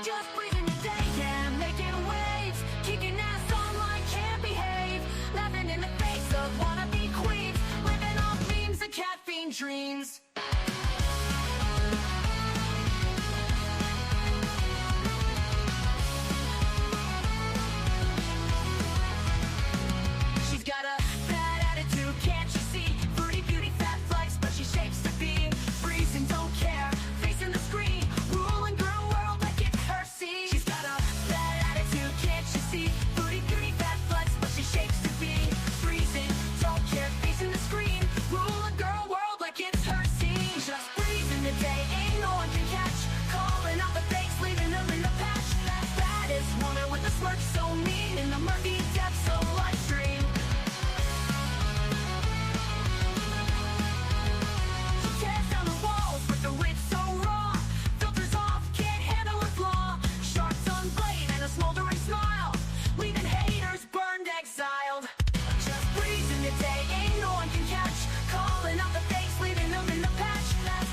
Just breathing the day, yeah, making waves, kicking ass online, can't behave, laughing in the face of wannabe queens, living off memes and caffeine dreams. She's got a bad attitude, can't you see? Foodie Beauty, fat flex, but she shapes to be freezing, don't care, facing the screen, ruling girl world like it's her scene. She's got a bad attitude, can't you see? Foodie Beauty, fat flex, but she shapes to be freezing, don't care, facing the screen, ruling girl world like it's her scene. Just breathing the day, ain't no one can catch, calling out the fakes, leaving them in the patch. Baddest woman with a smirk so mean in the murky depths of live stream. Tears down the walls with the wit so raw, filters off, can't handle her flaw, sharp tongue blade and a smoldering smile, leaving haters burned, exiled. Just breezing the day, ain't no one can catch, calling out the fakes, leaving them in the patch.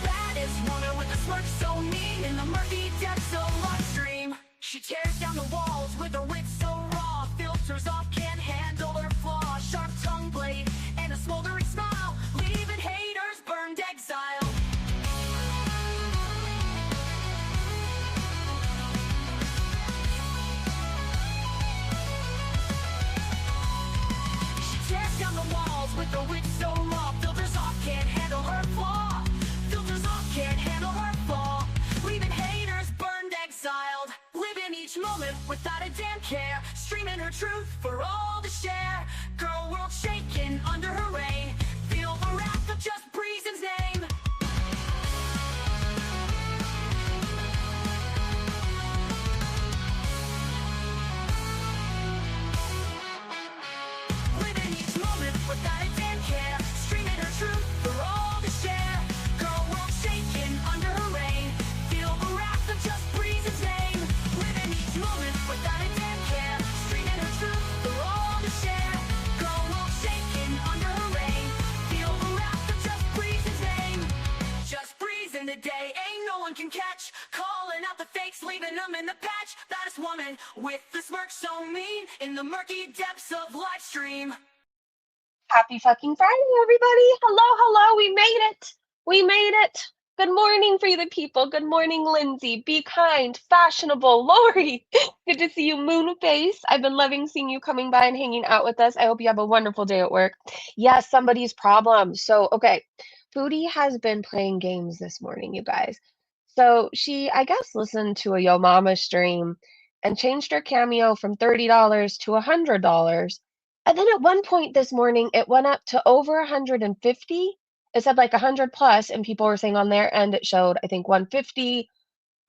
Baddest woman with a smirk so mean in the murky depths of live stream. She tears down the walls with her wit so raw, filters off, can't handle her flaw, sharp tongue blade and a smoldering smile, leaving haters burned, exiled. She tears down the walls with her wit so raw, filters off, can't handle her flaw, filters off, can't handle her flaw, leaving haters burned, exiled. Living each moment without a damn care, streaming her truth for all to share. Girl world shaking under her reign, feel the wrath of just Breezen's name. Living each moment without a damn care, streaming her truth for all to share. Girl world shaking under her reign, feel the wrath of just Breezen's name. Living each moment without a damn care, streaming her truth for all to share. Girl world shaking under her reign, feel the wrath of just Breezen's name. Just breezing the day, ain't no one can catch, calling out the fakes, leaving them in the patch. Baddest woman with the smirk so mean in the murky depths of live stream. Happy fucking Friday, everybody. Hello, hello. We made it. We made it. Good morning, Free the People. Good morning, Lindsay. Be kind, fashionable. Lori, good to see you, Moonface. I've been loving seeing you coming by and hanging out with us. I hope you have a wonderful day at work. Yes, somebody's problem. So, okay, Foodie has been playing games this morning, you guys. So she, I guess, listened to a Yo Mama stream and changed her Cameo from $30 to $100. And then at one point this morning, it went up to over 150. It said like 100 plus, and people were saying on their end it showed, I think, 150.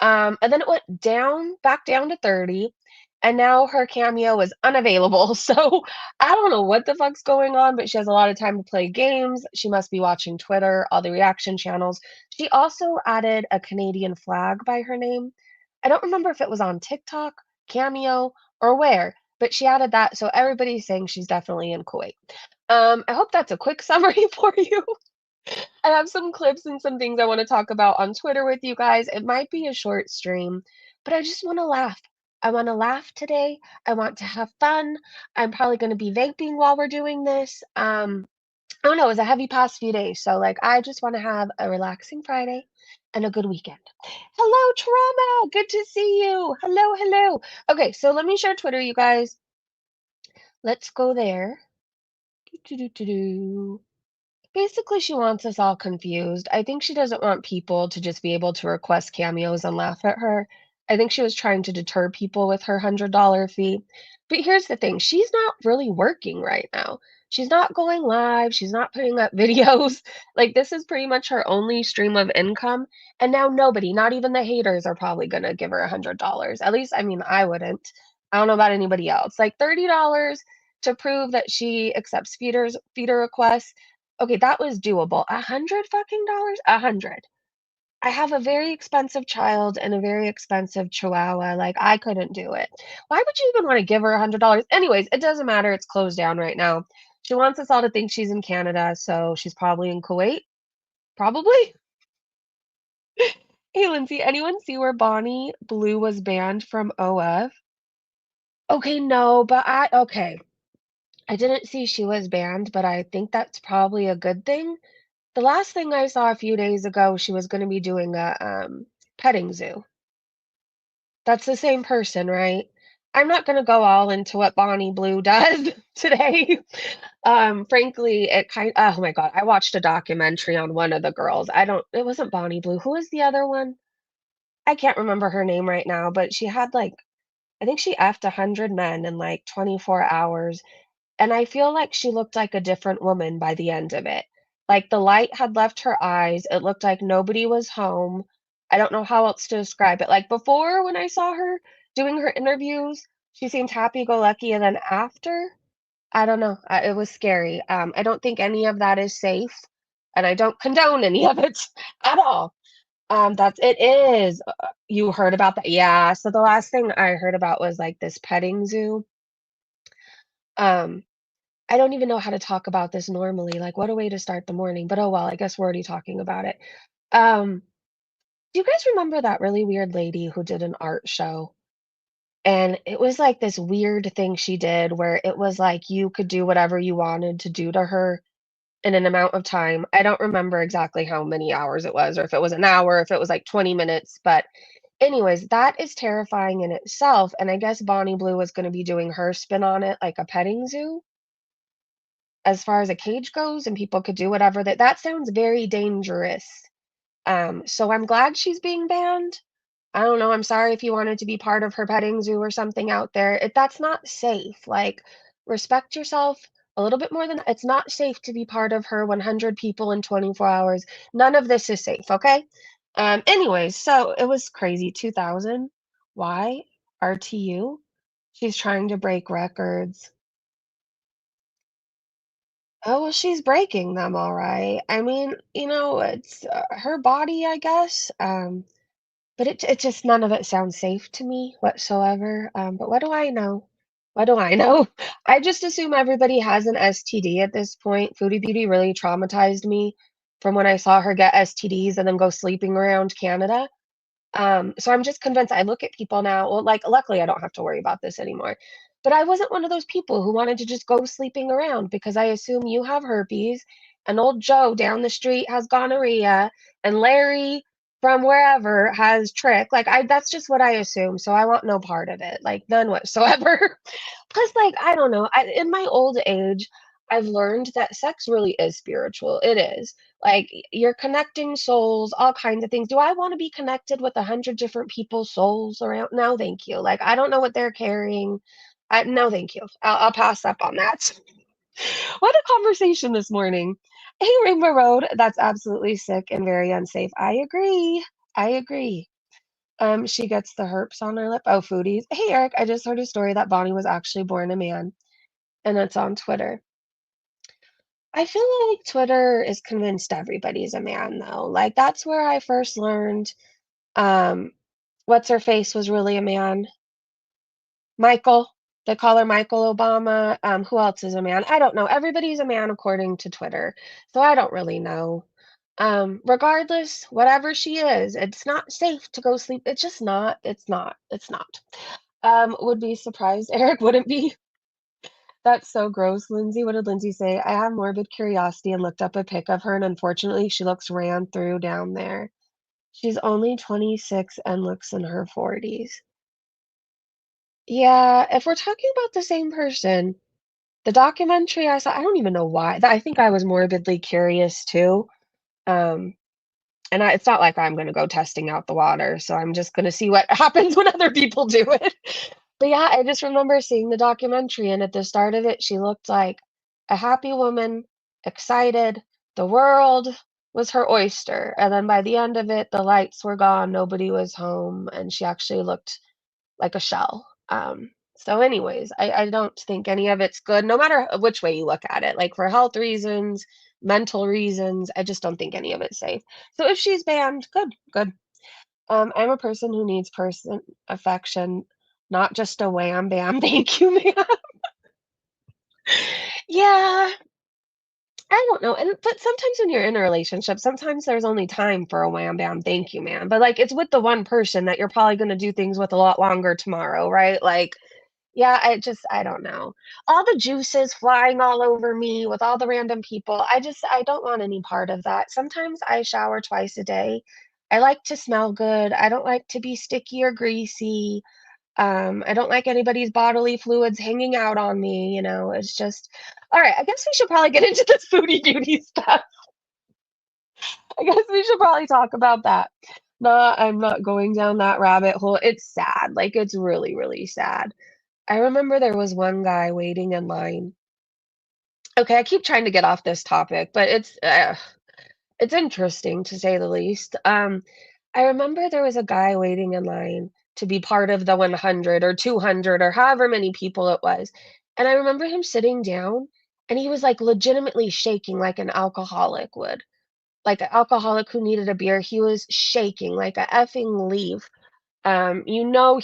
And then it went down, back down to 30. And now her Cameo is unavailable. So I don't know what the fuck's going on, but she has a lot of time to play games. She must be watching Twitter, all the reaction channels. She also added a Canadian flag by her name. I don't remember if it was on TikTok, Cameo, or where, but she added that. So everybody's saying she's definitely in Kuwait. I hope that's a quick summary for you. I have some clips and some things I want to talk about on Twitter with you guys. It might be a short stream, but I just want to laugh. I want to laugh today. I want to have fun. I'm probably going to be vaping while we're doing this. I don't know, it was a heavy past few days. So, like, I just want to have a relaxing Friday and a good weekend. Hello, Trauma. Good to see you. Hello, hello. Okay, so let me share Twitter, you guys. Let's go there. Do-do-do-do-do. Basically, she wants us all confused. I think she doesn't want people to just be able to request cameos and laugh at her. I think she was trying to deter people with her $100 fee. But here's the thing, she's not really working right now. She's not going live, she's not putting up videos. Like, this is pretty much her only stream of income. And now nobody, not even the haters, are probably going to give her $100. At least, I mean, I wouldn't. I don't know about anybody else. Like, $30 to prove that she accepts feeder requests. Okay, that was doable. $100 fucking dollars? 100. I have a very expensive child and a very expensive chihuahua. Like, I couldn't do it. Why would you even want to give her $100? Anyways, it doesn't matter. It's closed down right now. She wants us all to think she's in Canada, so she's probably in Kuwait. Probably. Hey, Lindsay, anyone see where Bonnie Blue was banned from OF? Okay, no, but I didn't see she was banned, but I think that's probably a good thing. The last thing I saw a few days ago, she was gonna be doing a, petting zoo. That's the same person, right? I'm not gonna go all into what Bonnie Blue does today. Frankly, oh my god, I watched a documentary on one of the girls. It wasn't Bonnie Blue. Who was the other one? I can't remember her name right now, but she had, like, I think she effed 100 men in, like, 24 hours, and I feel like she looked like a different woman by the end of it. Like, the light had left her eyes, it looked like nobody was home. I don't know how else to describe it. Like, before, when I saw her doing her interviews, she seemed happy-go-lucky, and then after, I don't know, it was scary. I don't think any of that is safe, and I don't condone any of it at all. It is. You heard about that? Yeah, so the last thing I heard about was, like, this petting zoo. Um, I don't even know how to talk about this normally, like, what a way to start the morning, but oh well, I guess we're already talking about it. Um, do you guys remember that really weird lady who did an art show? And it was, like, this weird thing she did where it was, like, you could do whatever you wanted to do to her in an amount of time. I don't remember exactly how many hours it was or if it was an hour, if it was, like, 20 minutes, but anyways, that is terrifying in itself, and I guess Bonnie Blue was gonna be doing her spin on it like a petting zoo, as far as a cage goes, and people could do whatever that sounds very dangerous. So I'm glad she's being banned. I don't know, I'm sorry if you wanted to be part of her petting zoo or something out there. That's not safe. Like, respect yourself a little bit more than it's not safe to be part of her 100 people in 24 hours. None of this is safe, okay? Anyways, so it was crazy. 2000. Why? RTU? She's trying to break records. Oh, well, she's breaking them all right. I mean, it's her body, I guess. But it just none of it sounds safe to me whatsoever, but what do I know? What do I know? I just assume everybody has an STD at this point. Foodie Beauty really traumatized me from when I saw her get STDs and then go sleeping around Canada. So I'm just convinced I look at people now well, like, luckily, I don't have to worry about this anymore, but I wasn't one of those people who wanted to just go sleeping around because I assume you have herpes, and old Joe down the street has gonorrhea, and Larry from wherever has trick. Like, I that's just what I assume, so I want no part of it, like, none whatsoever. Plus, like, I don't know, in my old age, I've learned that sex really is spiritual. It is. Like, you're connecting souls, all kinds of things. Do I wanna be connected with 100 different people's souls around? No, thank you. Like, I don't know what they're carrying. No, thank you. I'll pass up on that. What a conversation this morning. Hey, Rainbow Road, that's absolutely sick and very unsafe. I agree. I agree. She gets the herpes on her lip. Oh, foodies. Hey, Eric, I just heard a story that Bonnie was actually born a man, and it's on Twitter. I feel like Twitter is convinced everybody's a man, though. Like, that's where I first learned, um, what's her face was really a man. Michael. They call her Michael Obama. Who else is a man? I don't know. Everybody's a man according to Twitter, so I don't really know. Regardless, whatever she is, it's not safe to go sleep. It's just not. It's not. It's not. Would be surprised. Eric wouldn't be. That's so gross, Lindsay. What did Lindsay say? I have morbid curiosity and looked up a pic of her, and unfortunately, she looks ran through down there. She's only 26 and looks in her 40s. Yeah, if we're talking about the same person, the documentary I saw, I don't even know why. I think I was morbidly curious too. Um, it's not like I'm gonna go testing out the water, so I'm just gonna see what happens when other people do it. But yeah, I just remember seeing the documentary, and at the start of it, she looked like a happy woman, excited. The world was her oyster. And then by the end of it, the lights were gone, nobody was home, and she actually looked like a shell. So anyways, I don't think any of it's good, no matter which way you look at it. Like for health reasons, mental reasons, I just don't think any of it's safe. So if she's banned, good, good. I'm a person who needs person affection, not just a wham bam, thank you, ma'am. Yeah, I don't know, and but sometimes when you're in a relationship, sometimes there's only time for a wham bam, thank you, man. But like it's with the one person that you're probably gonna do things with a lot longer tomorrow, right? Like, yeah, I don't know. All the juices flying all over me with all the random people. I don't want any part of that. Sometimes I shower twice a day. I like to smell good. I don't like to be sticky or greasy. I don't like anybody's bodily fluids hanging out on me, it's just all right, I guess we should probably get into this foodie beauty stuff. I guess we should probably talk about that. No, I'm not going down that rabbit hole. It's sad. Like, it's really, really sad. I remember there was one guy waiting in line. Okay, I keep trying to get off this topic, but it's interesting to say the least. I remember there was a guy waiting in line to be part of the 100 or 200 or however many people it was. And I remember him sitting down and he was like legitimately shaking like an alcoholic would. Like an alcoholic who needed a beer, he was shaking like a effing leaf.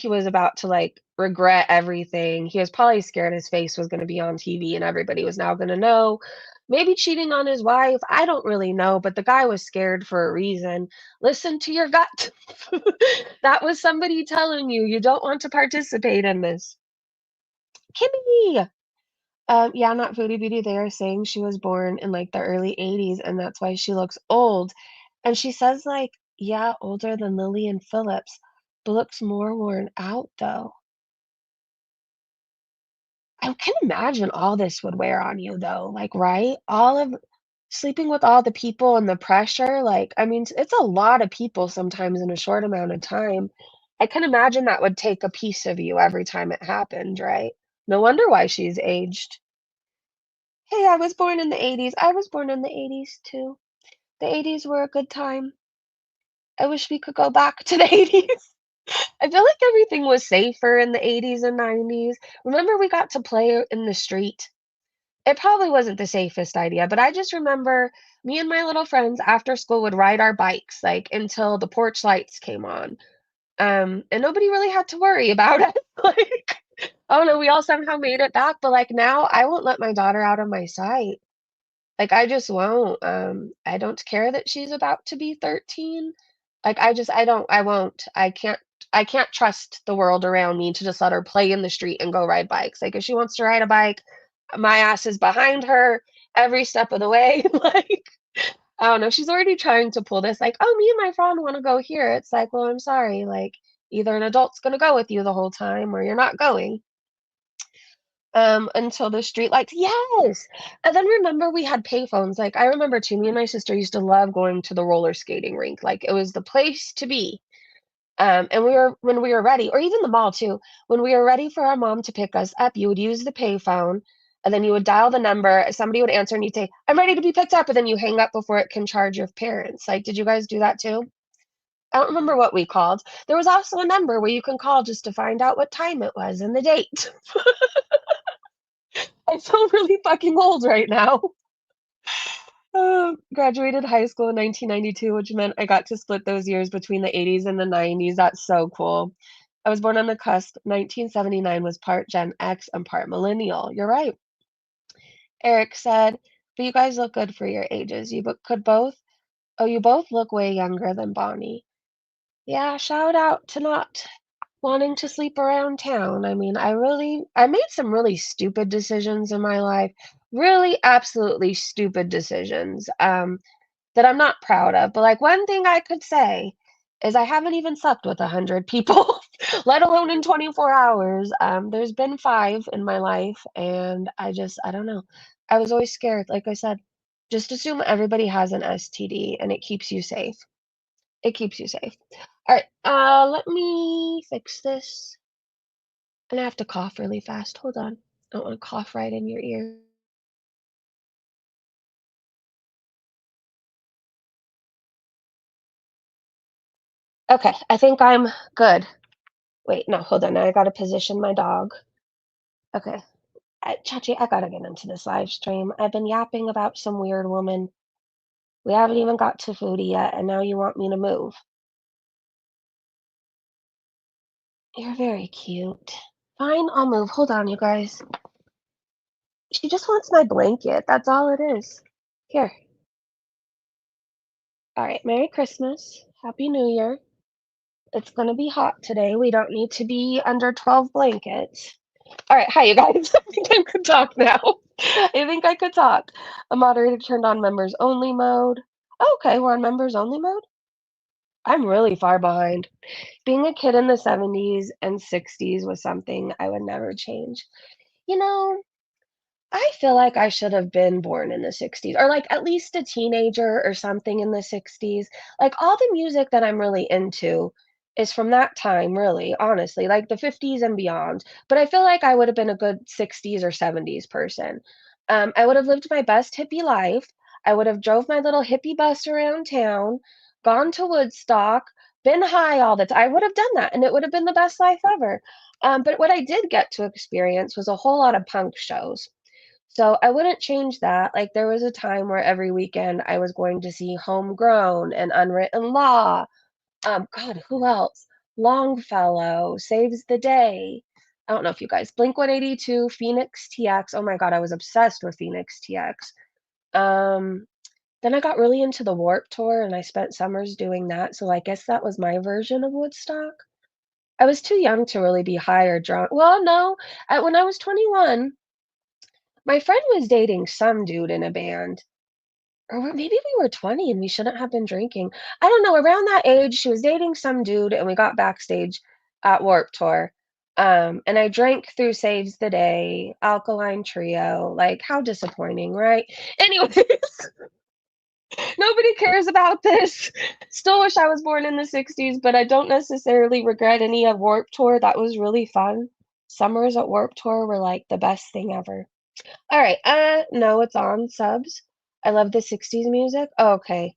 He was about to like regret everything. He was probably scared his face was going to be on TV and everybody was now going to know. Maybe cheating on his wife. I don't really know, but the guy was scared for a reason. Listen to your gut. That was somebody telling you you don't want to participate in this. Kimmy. Yeah, not Foodie Beauty. They are saying she was born in like the early 80s and that's why she looks old. And she says, like, yeah, older than Lillian Phillips, but looks more worn out though. I can imagine all this would wear on you though, like, right? All of sleeping with all the people and the pressure, like, I mean, it's a lot of people sometimes in a short amount of time. I can imagine that would take a piece of you every time it happened, right? No wonder why she's aged. Hey, I was born in the 80s. I was born in the 80s too. The 80s were a good time. I wish we could go back to the 80s. I feel like everything was safer in the 80s and 90s. Remember we got to play in the street? It probably wasn't the safest idea, but I just remember me and my little friends after school would ride our bikes, like, until the porch lights came on. And nobody really had to worry about it. Like, oh no, we all somehow made it back, but, like, now I won't let my daughter out of my sight. Like, I just won't, I don't care that she's about to be 13. Like, I won't. I can't trust the world around me to just let her play in the street and go ride bikes. Like, if she wants to ride a bike, my ass is behind her every step of the way. Like, I don't know, she's already trying to pull this, like, "Oh, me and my friend wanna go here." It's like, "Well, I'm sorry, like, either an adult's gonna go with you the whole time or you're not going." Until the streetlights yes! And then remember we had payphones, like, I remember too, me and my sister used to love going to the roller skating rink, like, it was the place to be. And when we were ready or even the mall too, when we were ready for our mom to pick us up, you would use the payphone, and then you would dial the number, somebody would answer, and you'd say, "I'm ready to be picked up," and then you hang up before it can charge your parents. Like, did you guys do that too? I don't remember what we called. There was also a number where you can call just to find out what time it was and the date. I feel really fucking old right now. Graduated high school in 1992, which meant I got to split those years between the 80s and the 90s. That's so cool. I was born on the cusp. 1979 was part Gen X and part millennial. You're right. Eric said, but you guys look good for your ages. Could both. Oh, you both look way younger than Bonnie. Yeah, shout out to not wanting to sleep around town. I mean, I made some really stupid decisions in my life. Really, absolutely stupid decisions. That I'm not proud of, but, like, one thing I could say is I haven't even slept with 100 people, let alone in 24 hours. There's been 5 in my life, and I don't know. I was always scared, like I said. Just assume everybody has an STD, and it keeps you safe. It keeps you safe. Alright, let me fix this, and I have to cough really fast. Hold on. I don't wanna cough right in your ear. Okay, I think I'm good. Wait, no, hold on, now I gotta position my dog. Okay. Chachi, I gotta get into this live stream. I've been yapping about some weird woman. We haven't even got to foodie yet, and now you want me to move. You're very cute. Fine, I'll move. Hold on, you guys. She just wants my blanket. That's all it is. Here. All right. Merry Christmas. Happy New Year. It's gonna be hot today. We don't need to be under 12 blankets. All right. Hi, you guys. I think I could talk now. I think I could talk. A moderator turned on members only mode. Okay, we're on members only mode. I'm really far behind. Being a kid in the 70s and 60s was something I would never change. You know, I feel like I should have been born in the 60s or, like, at least a teenager or something in the 60s. Like, all the music that I'm really into is from that time, really, honestly, like the 50s and beyond. But I feel like I would have been a good 60s or 70s person. I would have lived my best hippie life. I would have drove my little hippie bus around town, gone to Woodstock, been high all the time. I would have done that, and it would have been the best life ever. But what I did get to experience was a whole lot of punk shows. So I wouldn't change that. Like, there was a time where every weekend I was going to see Homegrown and Unwritten Law. God, who else? Longfellow, Saves the Day. I don't know if you guys Blink-182, Phoenix TX. Oh my God, I was obsessed with Phoenix TX. Um, then I got really into the Warp Tour and I spent summers doing that. So I guess that was my version of Woodstock. I was too young to really be high or drunk. Well, no, when I was 21, my friend was dating some dude in a band, or maybe we were 20 and we shouldn't have been drinking. I don't know, around that age, she was dating some dude and we got backstage at Warped Tour. And I drank through Saves the Day, Alkaline Trio. Like, how disappointing, right? Anyways, nobody cares about this. Still wish I was born in the 60s, but I don't necessarily regret any of Warped Tour. That was really fun. Summers at Warped Tour were like the best thing ever. All right. No, it's on subs. I love the 60s music. Oh, okay.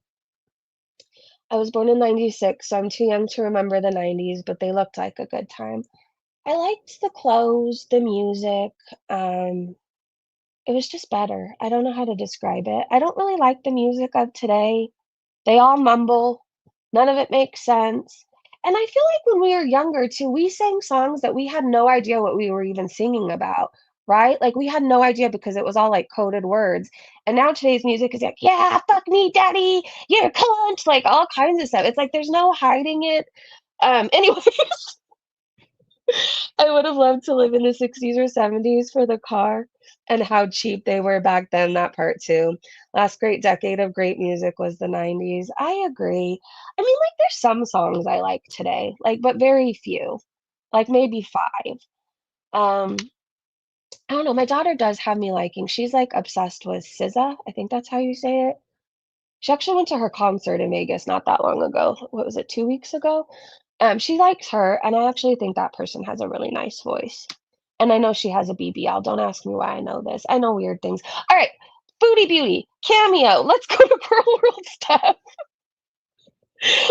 I was born in 96, so I'm too young to remember the 90s, but they looked like a good time. I liked the clothes, the music. Um, it was just better. I don't know how to describe it. I don't really like the music of today. They all mumble. None of it makes sense. And I feel like when we were younger too, we sang songs that we had no idea what we were even singing about, right? Like we had no idea because it was all like coded words. And now today's music is like, yeah, fuck me, daddy, you're a cunt, like all kinds of stuff. It's like there's no hiding it. Anyway, I would have loved to live in the 60s or 70s for the car and how cheap they were back then, that part too. Last great decade of great music was the 90s. I agree. I mean, like, there's some songs I like today, like, but very few, like maybe five. Um, I don't know. My daughter does have me liking, she's like obsessed with SZA. I think that's how you say it. She actually went to her concert in Vegas not that long ago. What was it, 2 weeks ago? She likes her, and I actually think that person has a really nice voice. And I know she has a BBL. Don't ask me why I know this. I know weird things. All right, Foodie Beauty, Cameo. Let's go to Girl World stuff.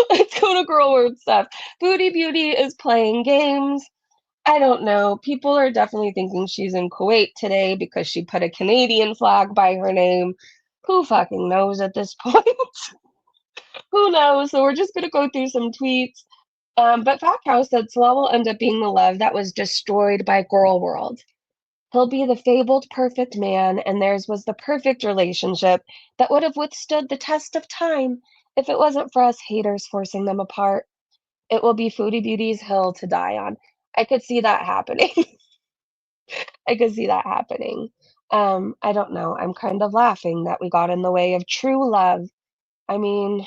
Let's go to Girl World stuff. Foodie Beauty is playing games. I don't know. People are definitely thinking she's in Kuwait today because she put a Canadian flag by her name. Who fucking knows at this point? Who knows? So we're just gonna go through some tweets. But Fat Cow said Slaw will end up being the love that was destroyed by Girl World. He'll be the fabled perfect man, and theirs was the perfect relationship that would have withstood the test of time if it wasn't for us haters forcing them apart. It will be Foodie Beauty's hill to die on. I could see that happening. I could see that happening. I don't know. I'm kind of laughing that we got in the way of true love. I mean,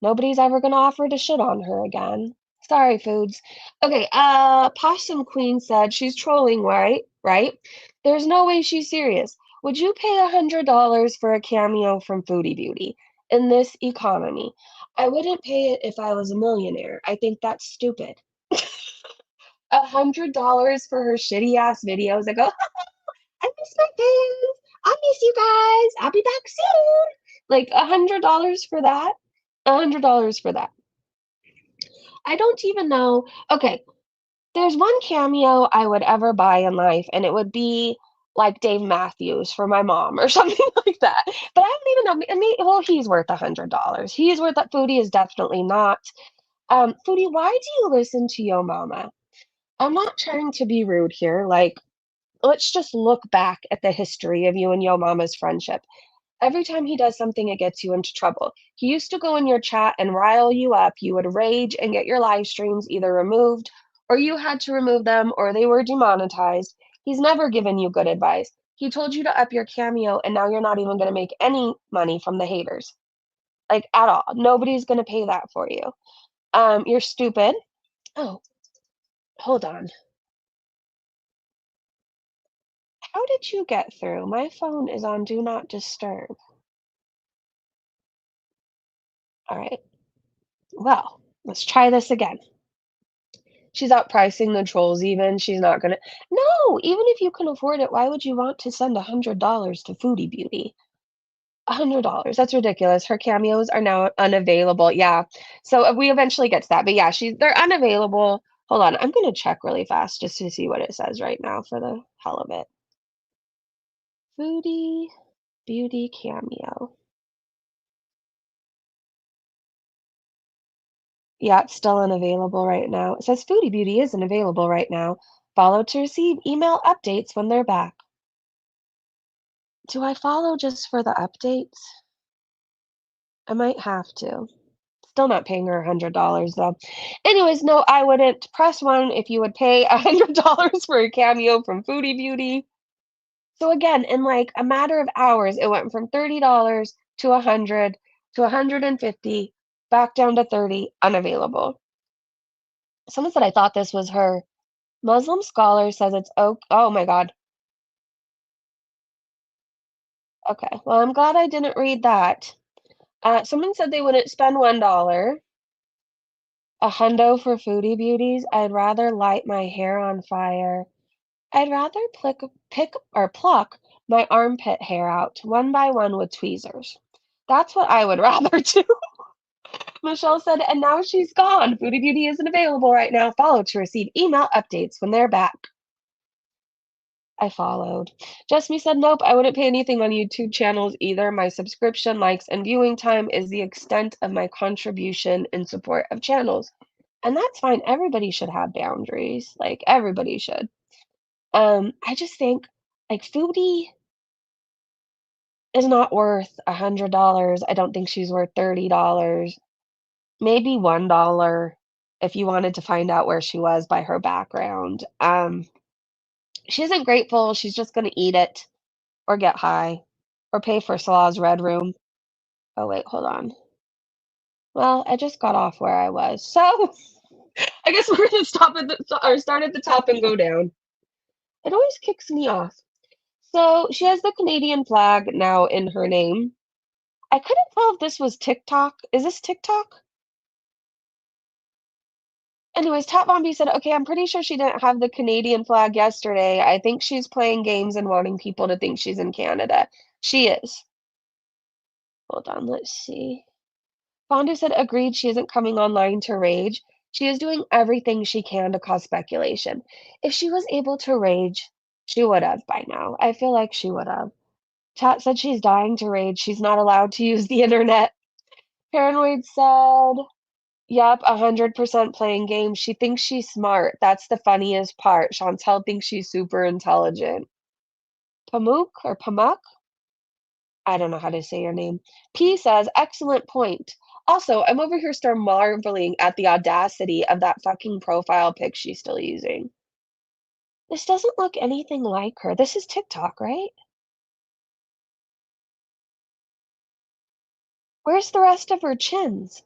nobody's ever gonna offer to shit on her again. Sorry, Foods. Okay, Possum Queen said she's trolling, right? Right? There's no way she's serious. Would you pay $100 for a cameo from Foodie Beauty in this economy? I wouldn't pay it if I was a millionaire. I think that's stupid. $100 for her shitty ass videos. I go, I miss my fans. I miss you guys. I'll be back soon. Like $100 for that. $100 for that. I don't even know. Okay, there's one cameo I would ever buy in life, and it would be like Dave Matthews for my mom or something like that. But I don't even know. I mean, well, he's worth $100. He's worth that. Foodie is definitely not. Foodie, why do you listen to Yo Mama? I'm not trying to be rude here. Like, let's just look back at the history of you and Yo Mama's friendship. Every time he does something, it gets you into trouble. He used to go in your chat and rile you up. You would rage and get your live streams either removed, or you had to remove them, or they were demonetized. He's never given you good advice. He told you to up your Cameo, and now you're not even going to make any money from the haters, like at all. Nobody's going to pay that for you. You're stupid. Oh, hold on. How did you get through? My phone is on Do Not Disturb. All right. Well, let's try this again. She's outpricing the trolls even. She's not gonna. No, even if you can afford it, why would you want to send $100 to Foodie Beauty? $100. That's ridiculous. Her cameos are now unavailable. Yeah. So we eventually get to that. But yeah, they're unavailable. Hold on. I'm gonna check really fast just to see what it says right now for the hell of it. Foodie Beauty Cameo. Yeah, it's still unavailable right now. It says Foodie Beauty isn't available right now. Follow to receive email updates when they're back. Do I follow just for the updates? I might have to. Still not paying her $100 though. Anyways, no, I wouldn't. Press 1 if you would pay $100 for a cameo from Foodie Beauty. So again, in like a matter of hours, it went from $30 to 100 to 150, back down to 30, unavailable. Someone said I thought this was her. Muslim scholar says it's oh my God. Okay, well, I'm glad I didn't read that. Someone said they wouldn't spend $1. A hundo for Foodie Beauties. I'd rather light my hair on fire. I'd rather pick or pluck my armpit hair out one by one with tweezers. That's what I would rather do. Michelle said, and now she's gone. Foodie Beauty isn't available right now. Follow to receive email updates when they're back. I followed. Jasmine said, nope, I wouldn't pay anything on YouTube channels either. My subscription, likes, and viewing time is the extent of my contribution in support of channels. And that's fine. Everybody should have boundaries. Like, everybody should. I just think, like, Foodie is not worth $100. I don't think she's worth $30. Maybe $1 if you wanted to find out where she was by her background. She isn't grateful. She's just gonna eat it or get high or pay for Salah's Red Room. Oh, wait, hold on. Well, I just got off where I was. So I guess we're gonna start at the top and go down. It always kicks me off. So she has the Canadian flag now in her name. I couldn't tell if this was TikTok. Is this TikTok? Anyways, Top Bombi said, okay, I'm pretty sure she didn't have the Canadian flag yesterday. I think she's playing games and wanting people to think she's in Canada. She is. Hold on, let's see. Fonda said, agreed, she isn't coming online to rage. She is doing everything she can to cause speculation. If she was able to rage, she would have by now. I feel like she would have. Chat said she's dying to rage. She's not allowed to use the internet. Paranoid said, yup, 100% playing games. She thinks she's smart. That's the funniest part. Chantel thinks she's super intelligent. Pamuk or Pamuk? I don't know how to say your name. P says, excellent point. Also, I'm over here still marveling at the audacity of that fucking profile pic she's still using. This doesn't look anything like her. This is TikTok, right? Where's the rest of her chins?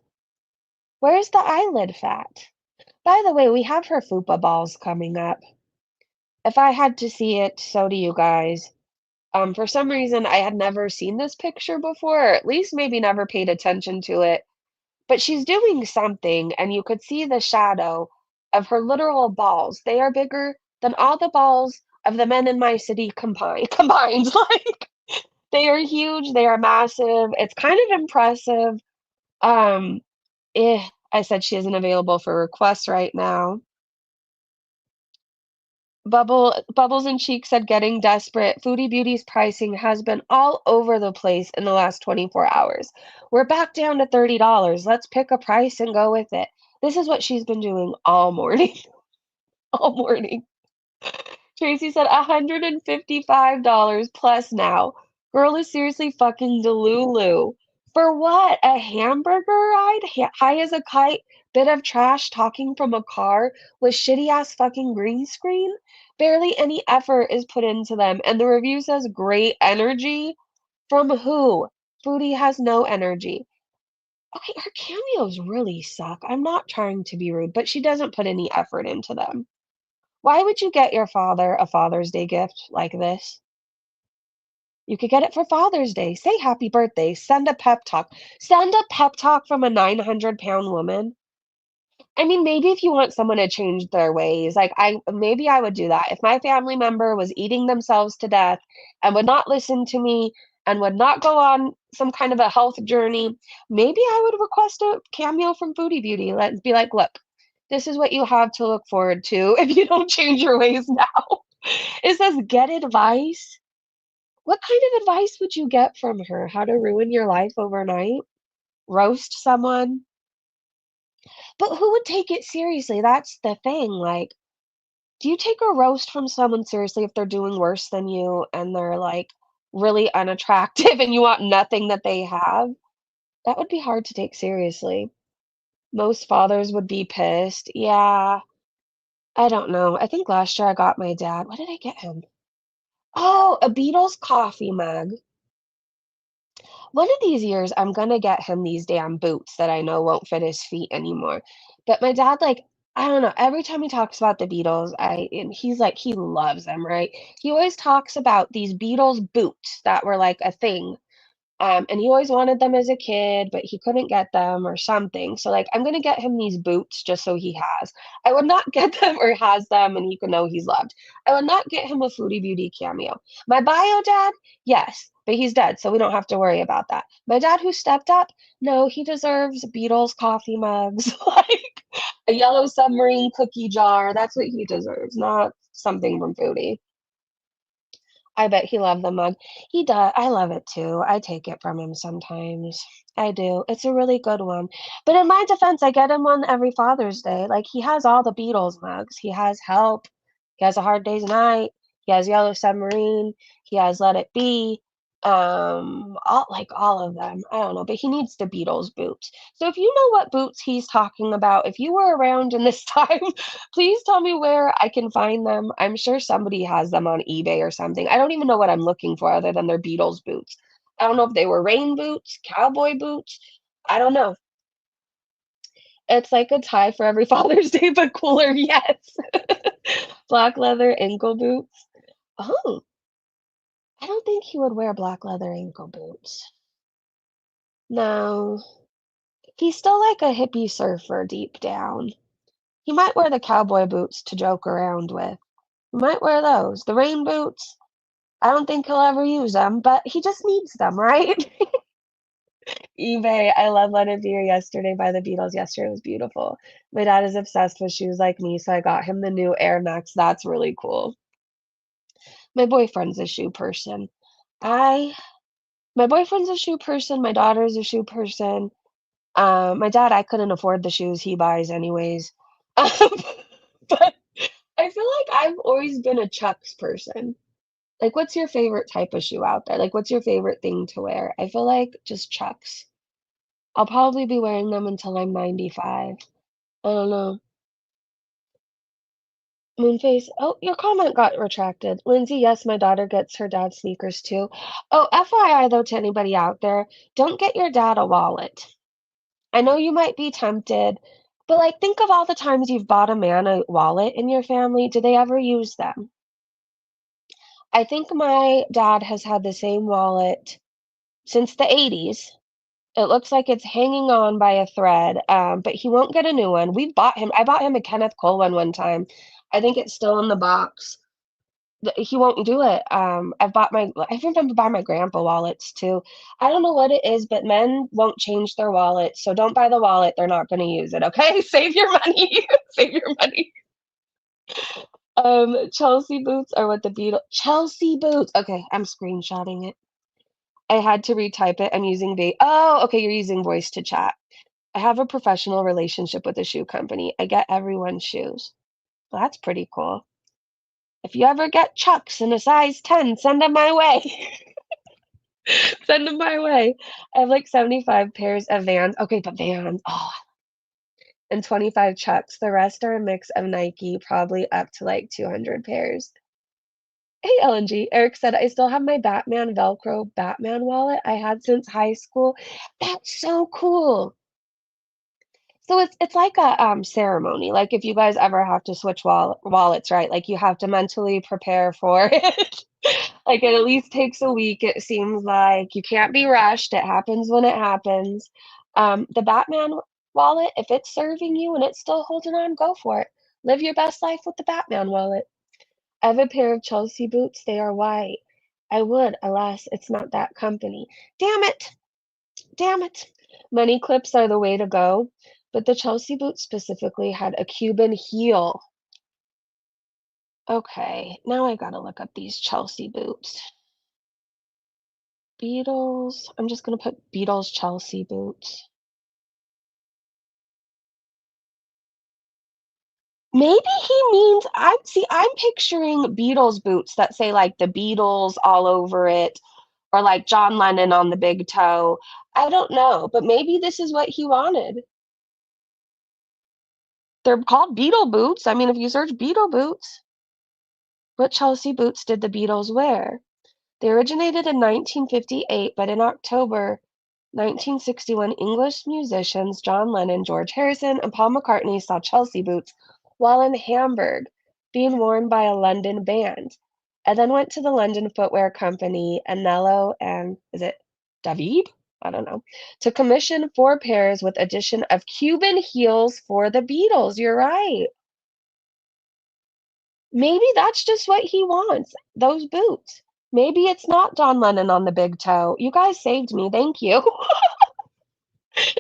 Where's the eyelid fat? By the way, we have her Fupa balls coming up. If I had to see it, so do you guys. For some reason, I had never seen this picture before, or at least maybe never paid attention to it. But she's doing something, and you could see the shadow of her literal balls. They are bigger than all the balls of the men in my city combined. Like, they are huge, they are massive. It's kind of impressive. Um, I said she isn't available for requests right now. Bubbles and Cheek said getting desperate. Foodie Beauty's pricing has been all over the place in the last 24 hours. We're back down to $30. Let's pick a price and go with it. This is what she's been doing all morning. All morning. Tracy said $155 plus now. Girl is seriously fucking Delulu. For what? A hamburger ride? High as a kite? Bit of trash talking from a car with shitty ass fucking green screen? Barely any effort is put into them, and the review says great energy? From who? Foodie has no energy. Okay, her cameos really suck. I'm not trying to be rude, but she doesn't put any effort into them. Why would you get your father a Father's Day gift like this? You could get it for Father's Day. Say happy birthday. Send a pep talk. Send a pep talk from a 900-pound woman. I mean, maybe if you want someone to change their ways, like maybe I would do that. If my family member was eating themselves to death and would not listen to me and would not go on some kind of a health journey, maybe I would request a cameo from Foodie Beauty. Let's be like, look, this is what you have to look forward to if you don't change your ways now. It says get advice. What kind of advice would you get from her? How to ruin your life overnight? Roast someone? But who would take it seriously? That's the thing. Like, do you take a roast from someone seriously if they're doing worse than you and they're like really unattractive and you want nothing that they have? That would be hard to take seriously. Most fathers would be pissed. Yeah, I don't know. I think last year I got my dad. What did I get him? Oh, a Beatles coffee mug. One of these years, I'm gonna get him these damn boots that I know won't fit his feet anymore. But my dad, like, I don't know, every time he talks about the Beatles, and he's like, he loves them, right? He always talks about these Beatles boots that were like a thing. And he always wanted them as a kid, but he couldn't get them or something. So, like, I'm gonna get him these boots just so he has. I would not get them or has them and he can know he's loved. I would not get him a Foodie Beauty cameo. My bio dad, yes, but he's dead, so we don't have to worry about that. My dad who stepped up, no, he deserves Beatles coffee mugs, like a yellow submarine cookie jar. That's what he deserves, not something from Foodie. I bet he loved the mug. He does. I love it too. I take it from him sometimes. I do. It's a really good one. But in my defense, I get him one every Father's Day. Like he has all the Beatles mugs. He has Help. He has A Hard Day's Night. He has Yellow Submarine. He has Let It Be. All of them. I don't know, but he needs the Beatles boots. So if you know what boots he's talking about, if you were around in this time, please tell me where I can find them. I'm sure somebody has them on eBay or something. I don't even know what I'm looking for other than their Beatles boots. I don't know if they were rain boots, cowboy boots. I don't know. It's like a tie for every Father's Day, but cooler, yes. Black leather ankle boots. Oh, I don't think he would wear black leather ankle boots. No, he's still like a hippie surfer deep down. He might wear the cowboy boots to joke around with. He might wear those. The rain boots, I don't think he'll ever use them, but he just needs them, right? eBay. I love Let It Be Here Yesterday by the Beatles. Yesterday was beautiful. My dad is obsessed with shoes like me, so I got him the new Air Max. That's really cool. My boyfriend's a shoe person. I my boyfriend's a shoe person. My daughter's a shoe person. My dad, I couldn't afford the shoes he buys anyways. But I feel like I've always been a Chucks person. Like, what's your favorite type of shoe out there? Like, what's your favorite thing to wear? I feel like just Chucks. I'll probably be wearing them until I'm 95. I don't know. Moonface. Oh, your comment got retracted. Lindsay, yes, my daughter gets her dad sneakers too. Oh, FYI though, to anybody out there, don't get your dad a wallet. I know you might be tempted, but like think of all the times you've bought a man a wallet in your family. Do they ever use them? I think my dad has had the same wallet since the 80s. It looks like it's hanging on by a thread, but he won't get a new one. I bought him a Kenneth Cole one time. I think it's still in the box. He won't do it. I remember buying my grandpa wallets too. I don't know what it is, but men won't change their wallets. So don't buy the wallet. They're not going to use it. Okay. Save your money. Save your money. Chelsea boots are what the Beatles, Chelsea boots. Okay. I'm screenshotting it. I had to retype it. I'm using oh, okay. You're using voice to chat. I have a professional relationship with a shoe company. I get everyone's shoes. Well, that's pretty cool. If you ever get Chucks in a size 10, send them my way. Send them my way. I have like 75 pairs of Vans. Okay, but Vans, oh, and 25 Chucks. The rest are a mix of Nike, probably up to like 200 pairs. Hey, LNG. Eric said, I still have my Batman Velcro Batman wallet I had since high school. That's so cool. So it's like a ceremony. Like if you guys ever have to switch wallets, right? Like you have to mentally prepare for it. Like it at least takes a week, it seems like. You can't be rushed. It happens when it happens. The Batman wallet, if it's serving you and it's still holding on, go for it. Live your best life with the Batman wallet. I have a pair of Chelsea boots. They are white. I would, alas, it's not that company. Damn it! Damn it! Money clips are the way to go, but the Chelsea boots specifically had a Cuban heel. Okay, now I gotta look up these Chelsea boots. Beatles. I'm just gonna put Beatles Chelsea boots. Maybe he means I'm picturing Beatles boots that say like the Beatles all over it or like John Lennon on the big toe. I don't know, but maybe this is what he wanted. They're called Beatle boots. I mean, if you search Beatle boots, what Chelsea boots did the Beatles wear? They originated in 1958, but in October 1961, English musicians John Lennon, George Harrison, and Paul McCartney saw Chelsea boots while in Hamburg, being worn by a London band. I then went to the London footwear company Anello and is it David? I don't know. To commission 4 pairs with addition of Cuban heels for the Beatles. You're right. Maybe that's just what he wants, those boots. Maybe it's not John Lennon on the big toe. You guys saved me. Thank you.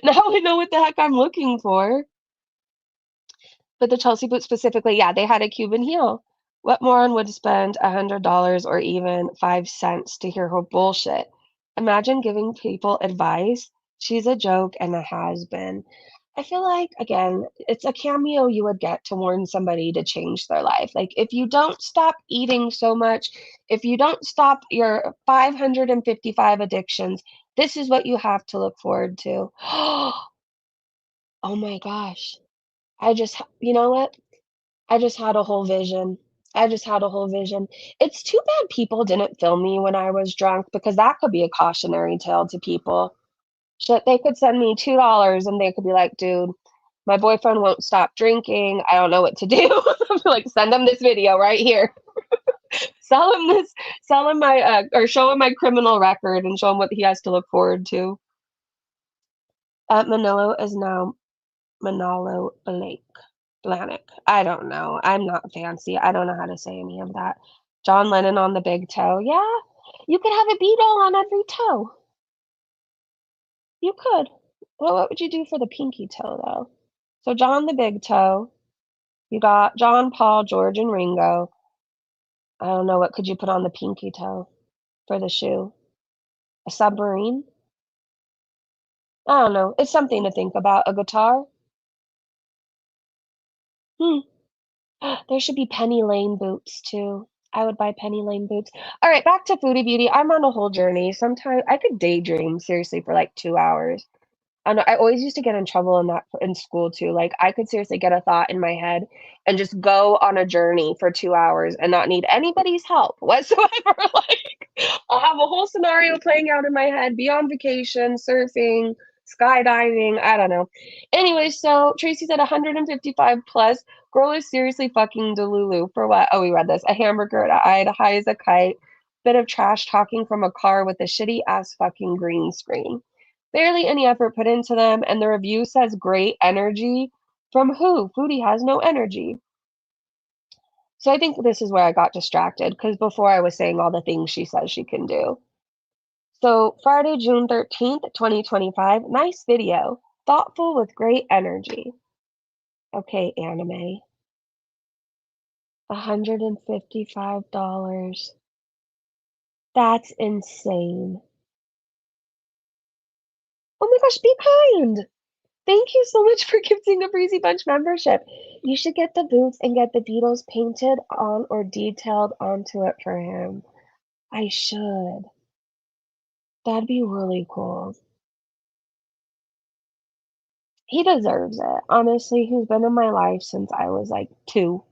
Now I know what the heck I'm looking for. But the Chelsea boots specifically, yeah, they had a Cuban heel. What moron would spend $100 or even 5 cents to hear her bullshit? Imagine giving people advice. She's a joke and a has been. I feel like, again, it's a cameo you would get to warn somebody to change their life. Like, if you don't stop eating so much, if you don't stop your 555 addictions, this is what you have to look forward to. Oh my gosh. You know what? I just had a whole vision. I just had a whole vision. It's too bad people didn't film me when I was drunk because that could be a cautionary tale to people. Shit, they could send me $2 and they could be like, dude, my boyfriend won't stop drinking. I don't know what to do. Like, send him this video right here. Sell him this, sell him my, or show him my criminal record and show him what he has to look forward to. Manolo is now Manalo Blake. Blahnik. I don't know. I'm not fancy. I don't know how to say any of that. John Lennon on the big toe. Yeah, you could have a beetle on every toe. You could. Well, what would you do for the pinky toe, though? So John the big toe. You got John, Paul, George, and Ringo. I don't know. What could you put on the pinky toe for the shoe? A submarine? I don't know. It's something to think about. A guitar? Hmm. There should be Penny Lane boots too. I would buy Penny Lane boots. All right, back to Foodie Beauty. I'm on a whole journey. Sometimes I could daydream seriously for like 2 hours. I know I always used to get in trouble in that in school too. Like I could seriously get a thought in my head and just go on a journey for 2 hours and not need anybody's help whatsoever. Like I'll have a whole scenario playing out in my head, be on vacation, surfing, skydiving, I don't know. Anyway, so Tracy said 155 plus. Girl is seriously fucking Delulu for what? Oh, we read this. A hamburger at eyed high as a kite. Bit of trash talking from a car with a shitty ass fucking green screen. Barely any effort put into them, and the review says great energy. From who? Foodie has no energy. So I think this is where I got distracted because before I was saying all the things she says she can do. So Friday, June 13th, 2025. Nice video. Thoughtful with great energy. Okay, anime. $155. That's insane. Oh my gosh, be kind. Thank you so much for gifting a Breezy Bunch membership. You should get the boots and get the Beatles painted on or detailed onto it for him. I should. That'd be really cool. He deserves it. Honestly, he's been in my life since I was, like, 2,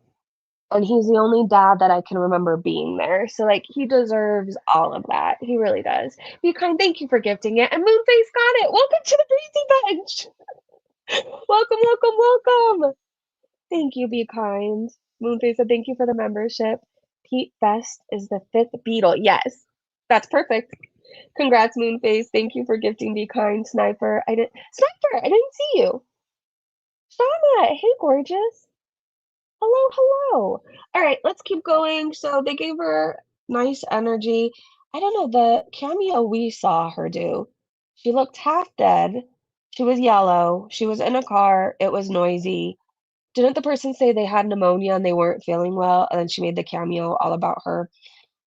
and he's the only dad that I can remember being there, so, like, he deserves all of that. He really does. Be kind, thank you for gifting it, and Moonface got it. Welcome to the Breezy Bunch. Welcome, welcome, welcome. Thank you, Be Kind. Moonface said, "Thank you for the membership." Pete Best is the 5th Beatle. Yes, that's perfect. Congrats, Moonface. Thank you for gifting Be Kind, Sniper, I didn't see you. Shauna, hey, gorgeous. Hello, hello. All right, let's keep going. So they gave her nice energy. I don't know, the cameo we saw her do, she looked half dead. She was yellow. She was in a car. It was noisy. Didn't the person say they had pneumonia and they weren't feeling well, and then she made the cameo all about her?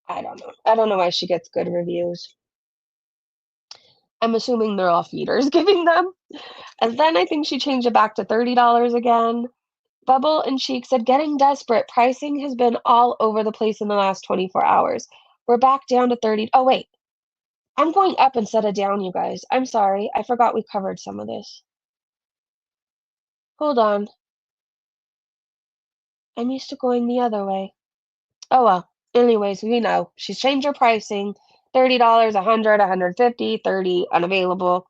I don't know. I don't know why she gets good reviews. I'm assuming they're all feeders giving them. And then I think she changed it back to $30 again. Bubble and Cheek said, "Getting desperate. Pricing has been all over the place in the last 24 hours. We're back down to 30." Oh, wait. I'm going up instead of down, you guys. I'm sorry. I forgot we covered some of this. Hold on. I'm used to going the other way. Oh, well. Anyways, we know. She's changed her pricing. $30, 100, 150, 30 unavailable.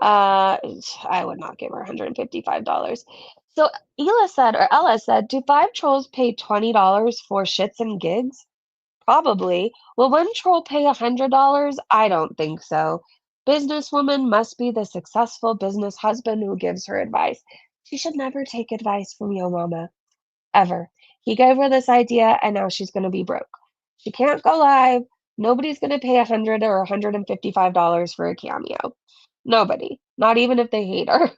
Uh, I would not give her $155. So Ella said, "Do 5 trolls pay $20 for shits and gigs?" Probably. Will one troll pay $100? I don't think so. Businesswoman must be the successful business husband who gives her advice. She should never take advice from Yo Mama, ever. He gave her this idea, and now she's going to be broke. She can't go live. Nobody's going to pay $100 or $155 for a cameo. Nobody. Not even if they hate her.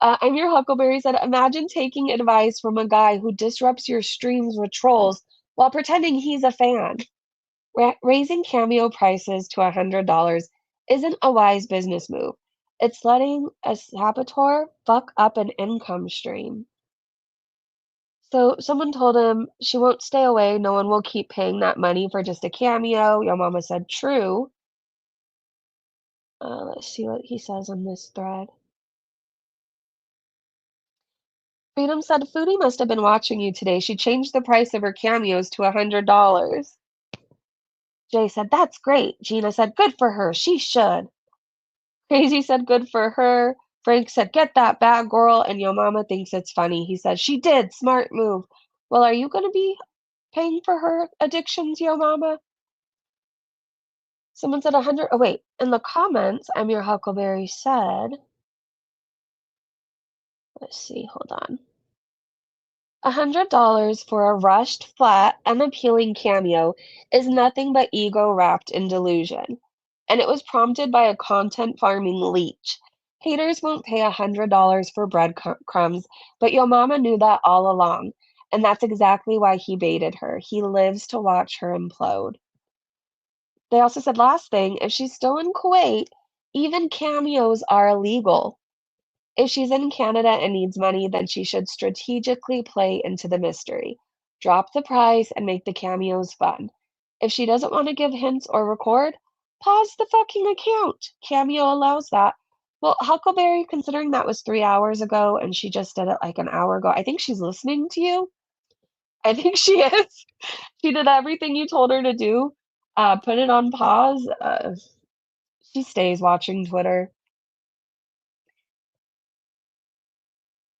I'm your Huckleberry said, "Imagine taking advice from a guy who disrupts your streams with trolls while pretending he's a fan." Raising Cameo prices to $100 isn't a wise business move. It's letting a saboteur fuck up an income stream. So someone told him she won't stay away. No one will keep paying that money for just a cameo. Your mama said true. Let's see what he says on this thread. Freedom said Foodie must have been watching you today. She changed the price of her cameos to $100. Jay said, "That's great." Gina said, "Good for her. She should." Crazy said, "Good for her." Frank said, "Get that bad girl." And Yo Mama thinks it's funny. He said, "She did. Smart move." Well, are you going to be paying for her addictions, Yo Mama? Someone said 100. Oh, wait. In the comments, I'm your Huckleberry said, let's see, hold on. $100 for a rushed, flat, unappealing cameo is nothing but ego wrapped in delusion. And it was prompted by a content farming leech. Haters won't pay $100 for breadcrumbs, but Yo Mama knew that all along. And that's exactly why he baited her. He lives to watch her implode. They also said, last thing, if she's still in Kuwait, even cameos are illegal. If she's in Canada and needs money, then she should strategically play into the mystery. Drop the price and make the cameos fun. If she doesn't want to give hints or record, pause the fucking account. Cameo allows that. Well, Huckleberry, considering that was 3 hours ago and she just did it like an hour ago, I think she's listening to you. I think she is. She did everything you told her to do. Put it on pause. She stays watching Twitter.